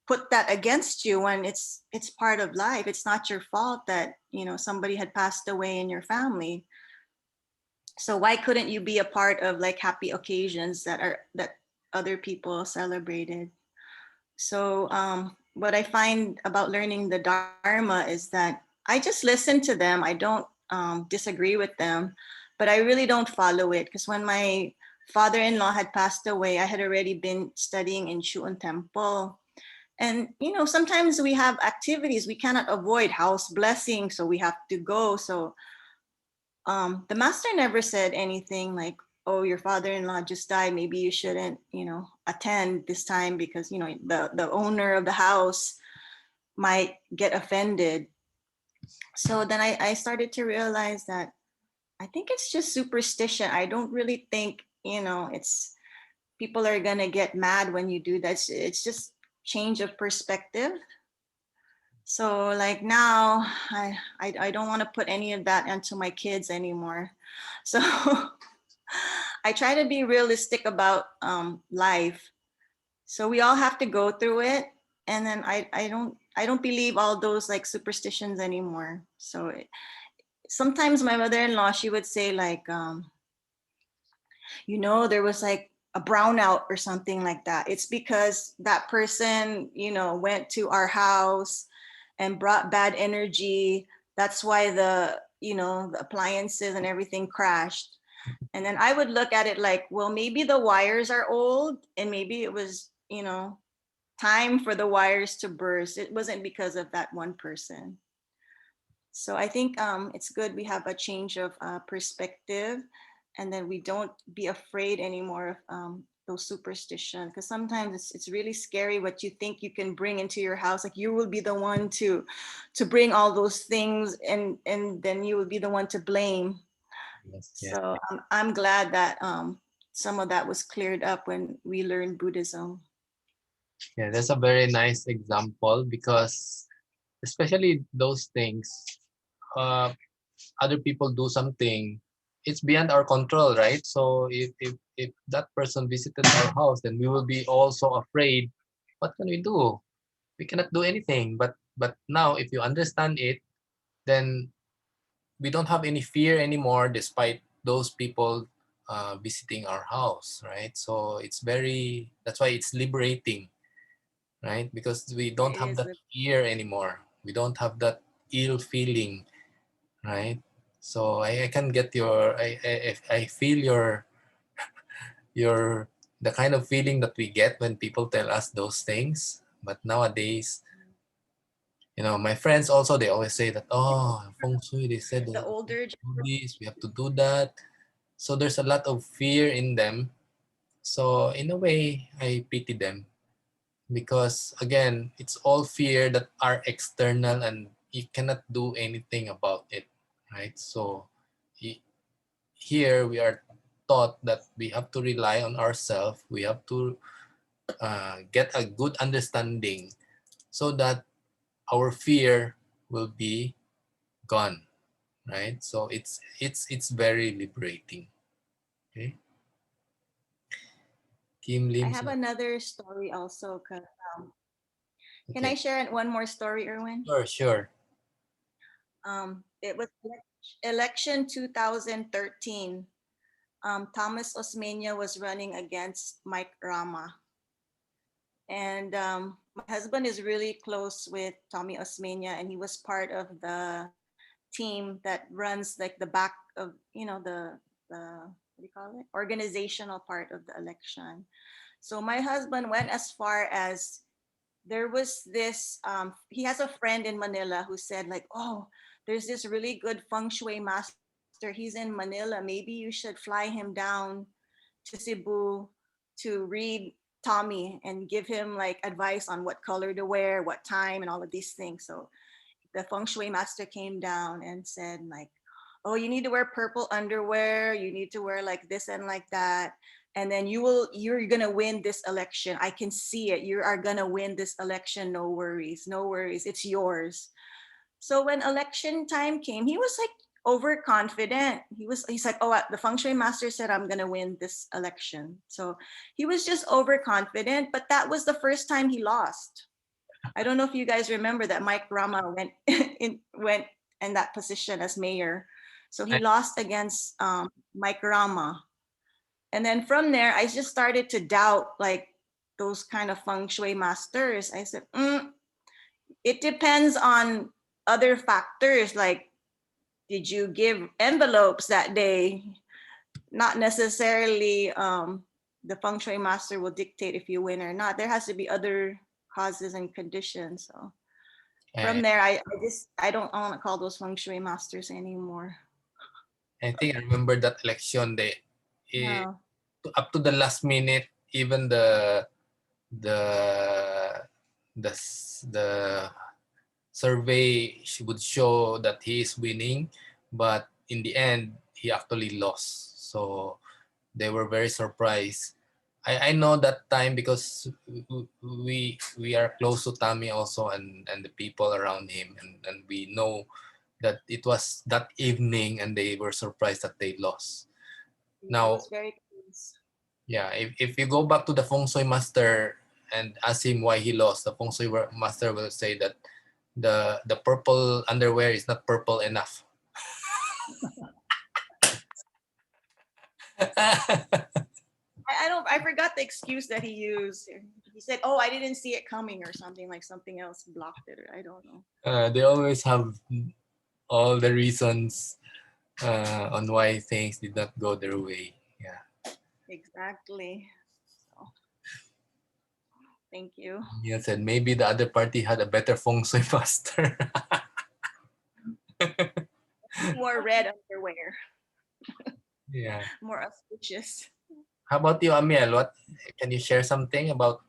put that against you when it's part of life? It's not your fault that, somebody had passed away in your family. So why couldn't you be a part of like happy occasions that other people celebrated? So what I find about learning the Dharma is that I just listen to them. I don't disagree with them, but I really don't follow it, because when my father-in-law had passed away, I had already been studying in Shu'un Temple. And sometimes we have activities we cannot avoid, house blessing, so we have to go. So the master never said anything like, oh, your father-in-law just died, maybe you shouldn't attend this time, because the owner of the house might get offended. So then I started to realize that I think it's just superstition. I don't really think it's people are gonna get mad when you do that. It's just change of perspective. So like now I don't want to put any of that onto my kids anymore. So I try to be realistic about life. So we all have to go through it, and then I don't believe all those like superstitions anymore. So sometimes my mother-in-law, she would say like there was like a brownout or something like that. It's because that person went to our house and brought bad energy. That's why the appliances and everything crashed. And then I would look at it like, well, maybe the wires are old, and maybe it was time for the wires to burst. It wasn't because of that one person. So I think it's good we have a change of perspective, and then we don't be afraid anymore of those superstitions, because sometimes it's really scary what you think you can bring into your house. Like you will be the one to bring all those things, and then you will be the one to blame. Yes, yes. So I'm glad that some of that was cleared up when we learned Buddhism. Yeah, that's a very nice example, because especially those things, uh, other people do something, it's beyond our control, right? So if that person visited our house, then we will be also afraid. What can we do? We cannot do anything. But now, if you understand it, then we don't have any fear anymore, despite those people visiting our house, right? So that's why it's liberating, right? Because we Yeah, don't it have is. that fear anymore. We don't have that ill feeling, right? So I can get I feel your the kind of feeling that we get when people tell us those things. But nowadays, my friends also, they always say that, oh, feng shui, they said The that we have older to do this, we have to do that. So there's a lot of fear in them. So in a way, I pity them, because again, it's all fear that are external and you cannot do anything about it, right? So here we are taught that we have to rely on ourselves. We have to get a good understanding, so that our fear will be gone, right? So it's very liberating. Okay. Kim I Lim. have another story also. 'Cause, can I Okay. share one more story, Erwin? Sure. It was election 2013. Thomas Osmeña was running against Mike Rama. And my husband is really close with Tommy Osmeña, and he was part of the team that runs like the back of, the what do you call it? Organizational part of the election. So my husband went as far as, there was this he has a friend in Manila who said like, oh, there's this really good feng shui master, he's in Manila, maybe you should fly him down to Cebu to read Tommy and give him like advice on what color to wear, what time, and all of these things. So the feng shui master came down and said like, oh, you need to wear purple underwear, you need to wear like this and like that, and then you're gonna win this election. I can see it, you are gonna win this election, no worries, no worries, it's yours. So when election time came, he was like overconfident. He's like, oh, the feng shui master said I'm gonna win this election. So he was just overconfident, but that was the first time he lost. I don't know if you guys remember that Mike Rama went in that position as mayor. So he I, lost against Mike Rama. And then from there, I just started to doubt like those kind of feng shui masters. I said, it depends on other factors, like did you give envelopes that day? Not necessarily the feng shui master will dictate if you win or not. There has to be other causes and conditions. So from I, there, I don't want to call those feng shui masters anymore. I think I remember that election day. Yeah. Up to the last minute, even the the the survey would show that he is winning, but in the end he actually lost. So they were very surprised. I know that time because we are close to Tommy also, and the people around him, and we know that it was that evening and they were surprised that they lost. Yeah, it Now, was very close. yeah, if you go back to the feng shui master and ask him why he lost, the feng shui master will say that the purple underwear is not purple enough. I forgot the excuse that he used. He said, "Oh, I didn't see it coming," or something, like something else blocked it, or I don't know. They always have all the reasons on why things did not go their way. Yeah. Exactly. So thank you. Neil said maybe the other party had a better feng shui master. He wore red underwear, Yeah. more auspicious. How about you, Amiel? What can you share something about?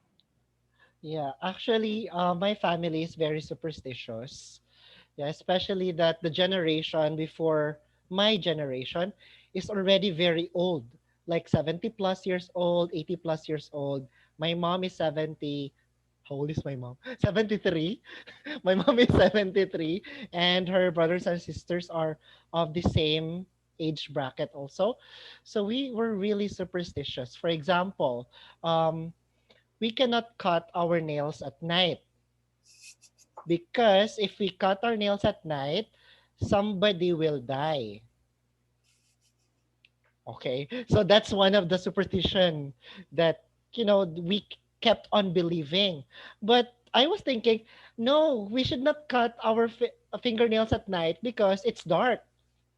Yeah, actually, my family is very superstitious. Yeah, especially that the generation before my generation is already very old, like 70 plus years old, 80 plus years old. My mom is 70. How old is my mom? 73. My mom is 73, and her brothers and sisters are of the same age bracket also. So we were really superstitious. For example, we cannot cut our nails at night because if we cut our nails at night, somebody will die. Okay, so that's one of the superstition that we kept on believing. But I was thinking, no, we should not cut our fingernails at night because it's dark.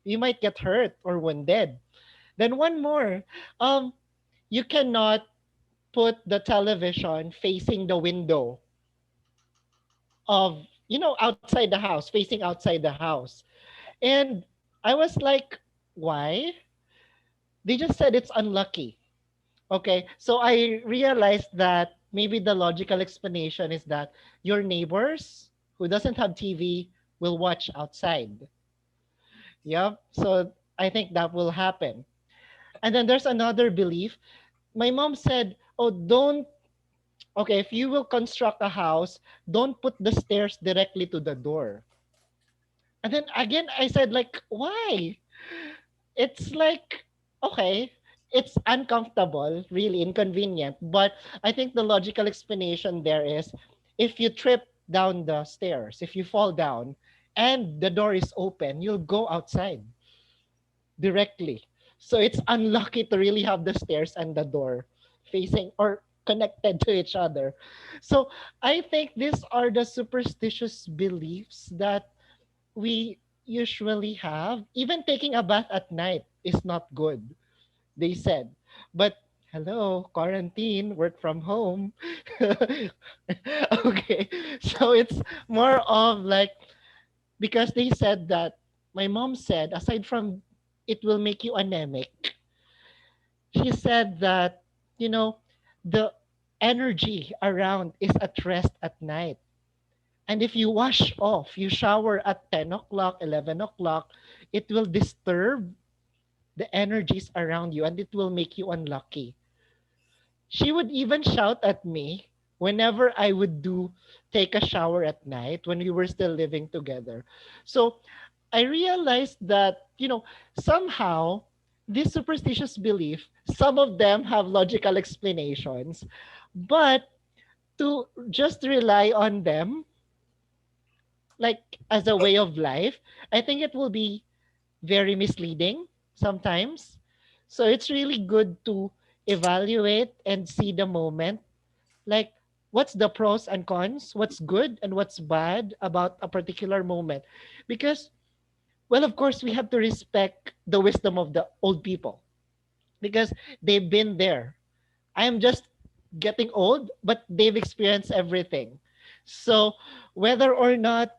We might get hurt or wounded. Then one more, um, you cannot put the television facing the window of outside the house, facing outside the house. And I was like, why? They just said it's unlucky. Okay, so I realized that maybe the logical explanation is that your neighbors who doesn't have TV will watch outside. Yep, so I think that will happen. And then there's another belief. My mom said, oh, don't, okay, if you will construct a house, don't put the stairs directly to the door. And then again, I said, like, why? It's like, okay, it's uncomfortable, really inconvenient. But I think the logical explanation there is if you trip down the stairs, if you fall down and the door is open, you'll go outside directly. So it's unlucky to really have the stairs and the door facing or connected to each other. So I think these are the superstitious beliefs that we usually have. Even taking a bath at night is not good, they said. But hello, quarantine, work from home. Okay, so it's more of like, because they said that, my mom said, aside from it will make you anemic, she said that, you know, the energy around is at rest at night. And if you wash off, you shower at 10 o'clock, 11 o'clock, it will disturb the energies around you and it will make you unlucky. She would even shout at me whenever I would take a shower at night when we were still living together. So I realized that, somehow this superstitious belief, some of them have logical explanations, but to just rely on them like as a way of life, I think it will be very misleading sometimes. So it's really good to evaluate and see the moment, like what's the pros and cons, what's good and what's bad about a particular moment. Because, well, of course, we have to respect the wisdom of the old people because they've been there. I am just getting old, but they've experienced everything. So whether or not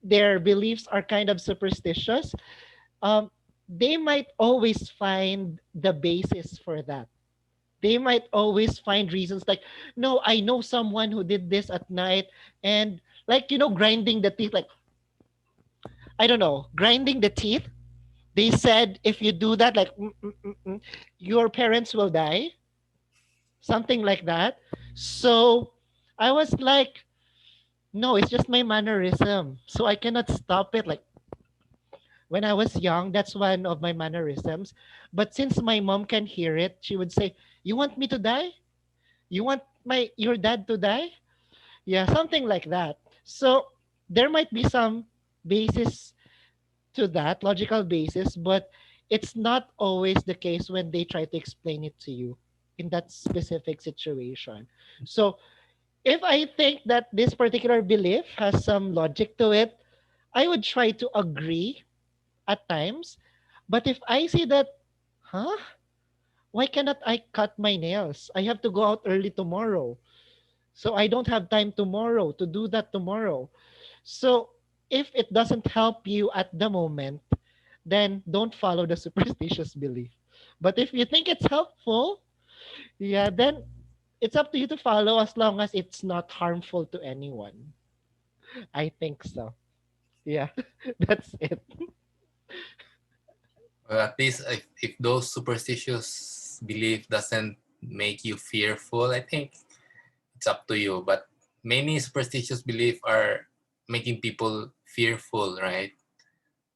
their beliefs are kind of superstitious, um, they might always find the basis for that. They might always find reasons like, no, I know someone who did this at night, and like, grinding the teeth, like, I don't know, grinding the teeth. They said if you do that, like, your parents will die, something like that. So I was like, no, it's just my mannerism. So I cannot stop it. Like, when I was young, that's one of my mannerisms. But since my mom can hear it, she would say, "You want me to die? You want your dad to die?" Yeah, something like that. So there might be some basis to that, logical basis, but it's not always the case when they try to explain it to you in that specific situation. So if I think that this particular belief has some logic to it, I would try to agree at times. But if I see that, huh? Why cannot I cut my nails? I have to go out early tomorrow. So I don't have time tomorrow to do that tomorrow. So if it doesn't help you at the moment, then don't follow the superstitious belief. But if you think it's helpful, yeah, then it's up to you to follow as long as it's not harmful to anyone. I think so. Yeah, that's it. At least if those superstitious belief doesn't make you fearful, I think it's up to you. But many superstitious belief are making people fearful, right?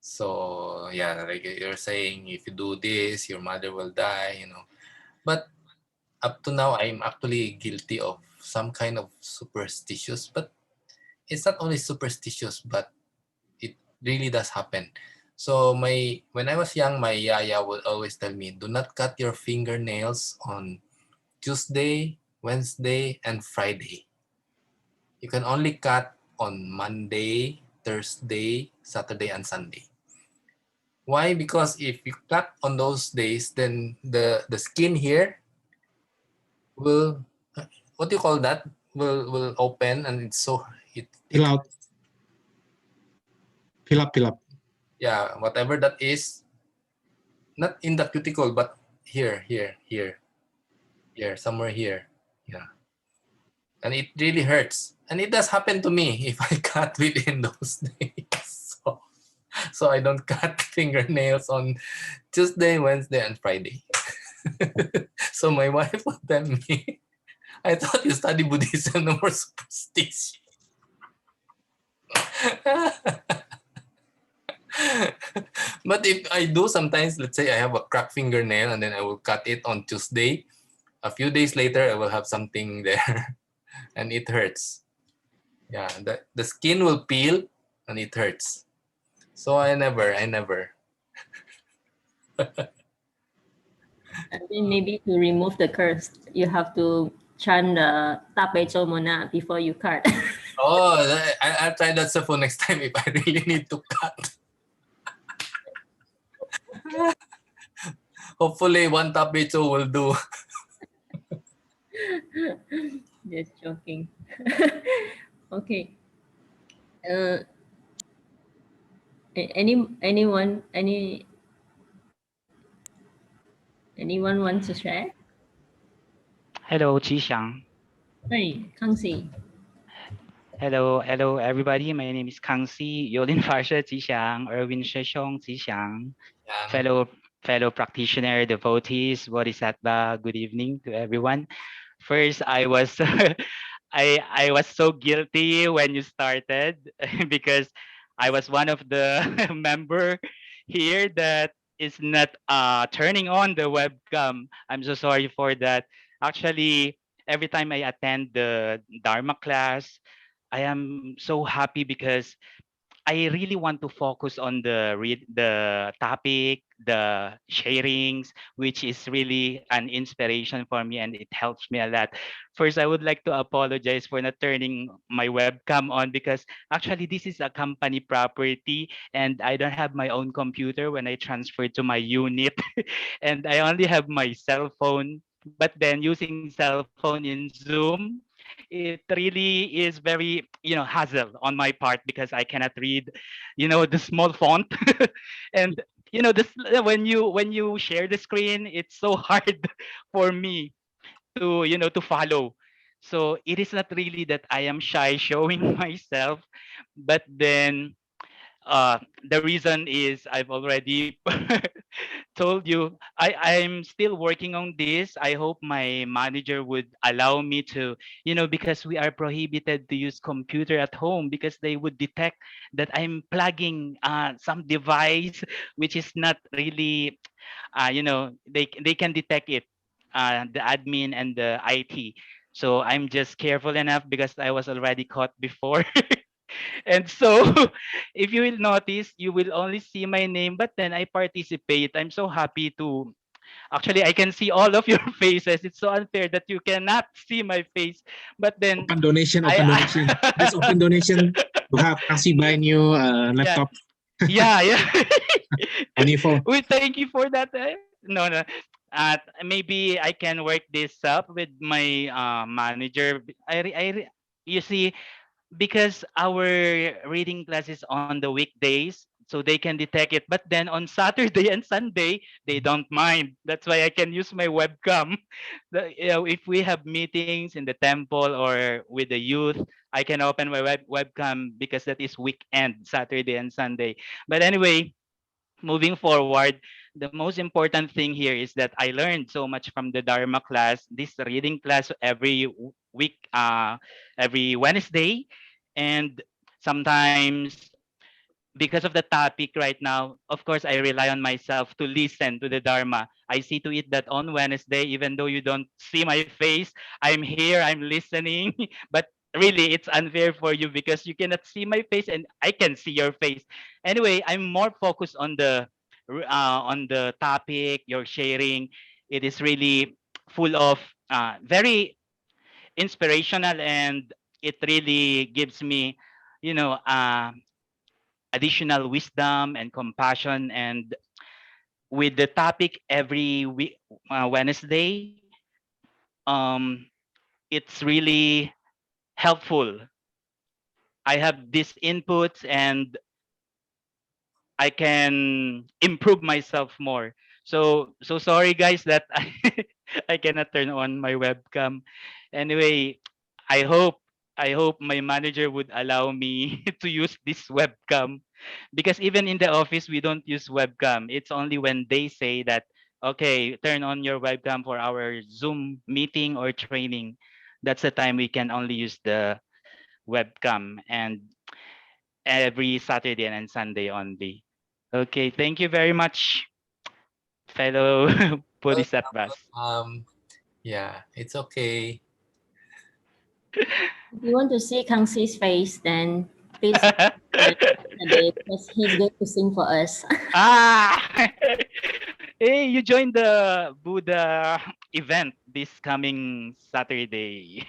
So yeah, like you're saying, if you do this, your mother will die. But up to now, I'm actually guilty of some kind of superstitious, but it's not only superstitious, but it really does happen. So when I was young, my yaya would always tell me, do not cut your fingernails on Tuesday, Wednesday, and Friday. You can only cut on Monday, Thursday, Saturday, and Sunday. Why? Because if you cut on those days, then the skin here will, what do you call that? Will open, and it's so it Fill out. Fill up. yeah, whatever that is, not in the cuticle, but here, somewhere here. Yeah. And it really hurts. And it does happen to me if I cut within those days. So I don't cut fingernails on Tuesday, Wednesday, and Friday. So my wife would tell me, I thought you study Buddhism, no more superstition. But if I do sometimes, let's say I have a cracked fingernail and then I will cut it on Tuesday, a few days later I will have something there and it hurts. Yeah, the skin will peel and it hurts. So I never. And then maybe to remove the curse, you have to chant the tapecho muna before you cut. Oh, I'll try that for next time if I really need to cut. Hopefully one tapecho will do. Just joking. Okay. Anyone wants to share? Hello, Qishang. Hey, Kangxi. Hello, everybody. My name is Kangxi, Yolin Farsha Qishang, Erwin Sheshong Qishang, Yeah. fellow practitioner, devotees, bodhisattva. Good evening to everyone. First, I was I was so guilty when you started because I was one of the member here that is not turning on the webcam. I'm so sorry for that. Actually, every time I attend the Dharma class, I am so happy because I really want to focus on the topic, the sharings, which is really an inspiration for me and it helps me a lot. First, I would like to apologize for not turning my webcam on because actually this is a company property and I don't have my own computer when I transfer to my unit and I only have my cell phone. But then using cell phone in Zoom, it really is very, hassle on my part because I cannot read, the small font. And when you share the screen, it's so hard for me to follow. So it is not really that I am shy showing myself, but then the reason is I've already told you I'm still working on this. I hope my manager would allow me to, because we are prohibited to use computer at home because they would detect that I'm plugging some device which is not really, they can detect it, the admin and the IT. So I'm just careful enough because I was already caught before. And so, if you will notice, you will only see my name, but then I participate. I'm so happy to. Actually, I can see all of your faces. It's so unfair that you cannot see my face. But then, Open donation, open I. donation. Just open donation to have Kasi buy new Yeah, laptop yeah. on your phone. We thank you for that. No, no. Maybe I can work this up with my manager. You see, because our reading class is on the weekdays, so they can detect it. But then on Saturday and Sunday, they don't mind. That's why I can use my webcam. If we have meetings in the temple or with the youth, I can open my webcam because that is weekend, Saturday and Sunday. But anyway, moving forward, the most important thing here is that I learned so much from the Dharma class, this reading class week, every Wednesday. And sometimes because of the topic right now, of course, I rely on myself to listen to the Dharma. I see to it that on Wednesday, even though you don't see my face, I'm here, I'm listening. But really, it's unfair for you because you cannot see my face and I can see your face. Anyway, I'm more focused on the topic you're sharing. It is really full of very inspirational and it really gives me, you know, uh, additional wisdom and compassion. And with the topic every week, Wednesday, um, it's really helpful. I have these inputs and I can improve myself more. So sorry guys that I cannot turn on my webcam. Anyway, I hope I hope my manager would allow me to use this webcam because even in the office we don't use webcam. It's only when they say that okay, turn on your webcam for our Zoom meeting or training. That's the time we can only use the webcam and every Saturday and Sunday only. Okay, thank you very much, fellow Welcome, Bodhisattvas. welcome. Yeah, it's okay. If you want to see Kang Si's face, then please Saturday because he's going to sing for us. Ah, hey, you joined the Buddha event this coming Saturday.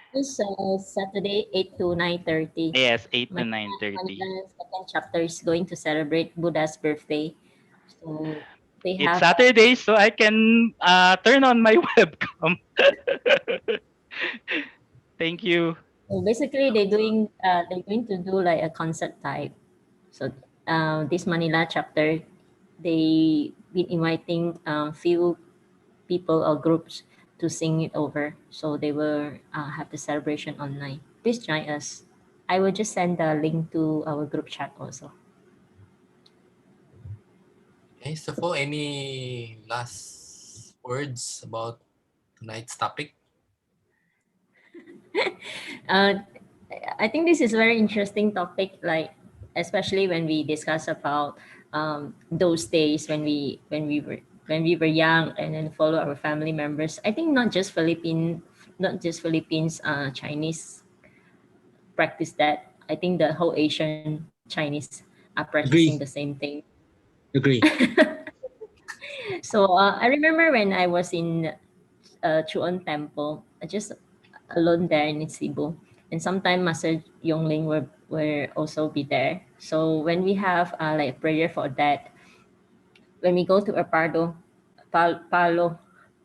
This Saturday, 8 to 9:30. Yes, 8 to My 9:30. Manila's second chapter is going to celebrate Buddha's birthday. So they It's have Saturday, so I can turn on my webcam. Thank you. so basically they're going to do like a concert type. So this Manila chapter, they been inviting few people or groups to sing it over. So they will have the celebration online. Please join us. I will just send the link to our group chat also. Okay, so for any last words about tonight's topic? Uh, I think this is a very interesting topic, like especially when we discuss about those days when we were young and then follow our family members. I think not just Philippines, Chinese practice that. I think the whole Asian Chinese are practicing the Agree. same thing. Agree. So I remember when I was in Chuon Temple, just alone there in Cebu. And sometimes Master Yongling will also be there. So when we have like prayer for that, when we go to a palo,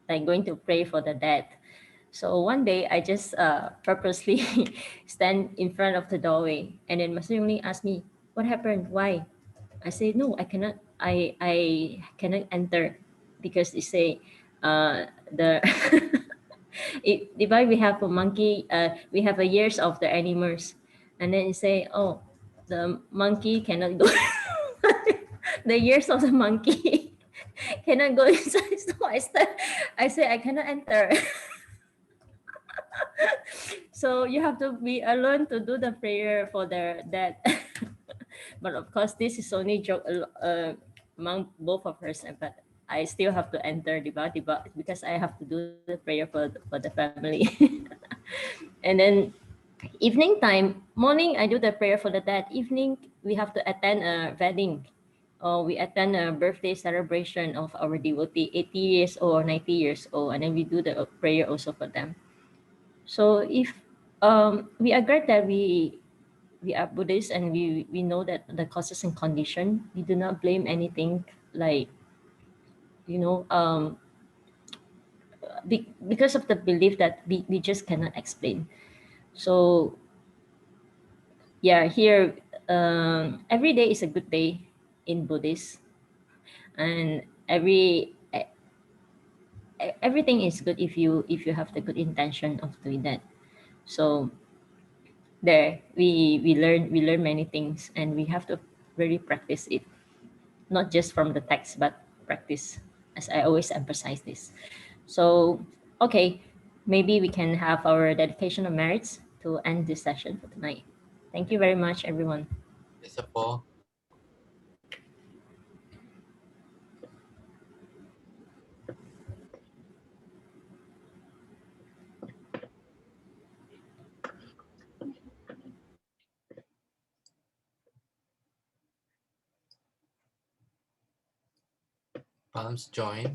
like going to pray for the dead. So one day I just purposely stand in front of the doorway, and then Master Yongling asked me, "What happened? Why?" I say, "No, I cannot. I cannot enter because they say the if we have a monkey, we have a years of the animals, and then you say, oh, the monkey cannot go. The years of the monkey cannot go inside. So I say I cannot enter. So you have to be alone to do the prayer for their dead. But of course, this is only joke among both of us. But I still have to enter diba, because I have to do the prayer for the family. And then evening time, morning I do the prayer for the dead. Evening we have to attend a wedding, or we attend a birthday celebration of our devotee, 80 years old or 90 years old, and then we do the prayer also for them. So if we agree that we are Buddhists and we know that the causes and condition, we do not blame anything, like you know um, because of the belief that we just cannot explain. So yeah, here every day is a good day in Buddhist, and everything is good if you have the good intention of doing that. So there we learn many things, and we have to really practice it, not just from the text but practice, as I always emphasize this. So okay, maybe we can have our dedication of merits to end this session for tonight. Thank you very much, everyone. Yes, po. Palms join.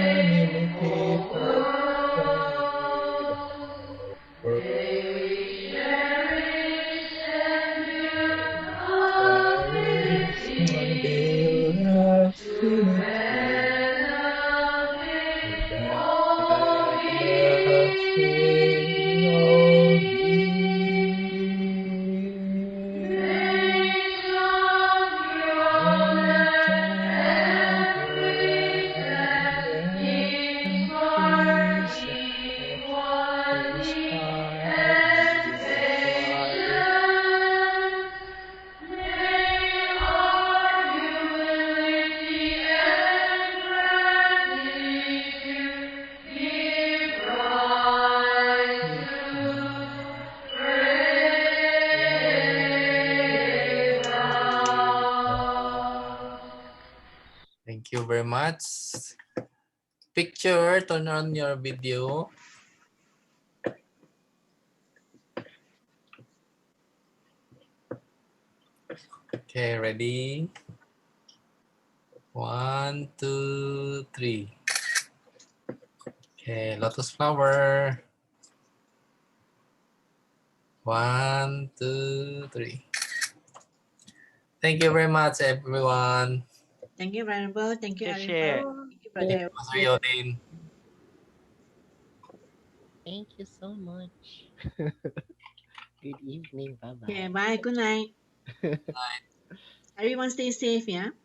Equanimity, pride, cherish ideal affinity, balancing all being. May chant your peace of his heart be acquired. Thank you very much. Picture, turn on your video. Okay, ready? 1, 2, 3. Okay, lotus flower. 1, 2, 3. Thank you very much, everyone. Thank you, Venerable. Thank you, Share. Arifat. Thank you, Thank Brother. you, Master Yodin. Thank you so much. Good evening. Bye Okay, bye. bye. Good night. Everyone stay safe, yeah?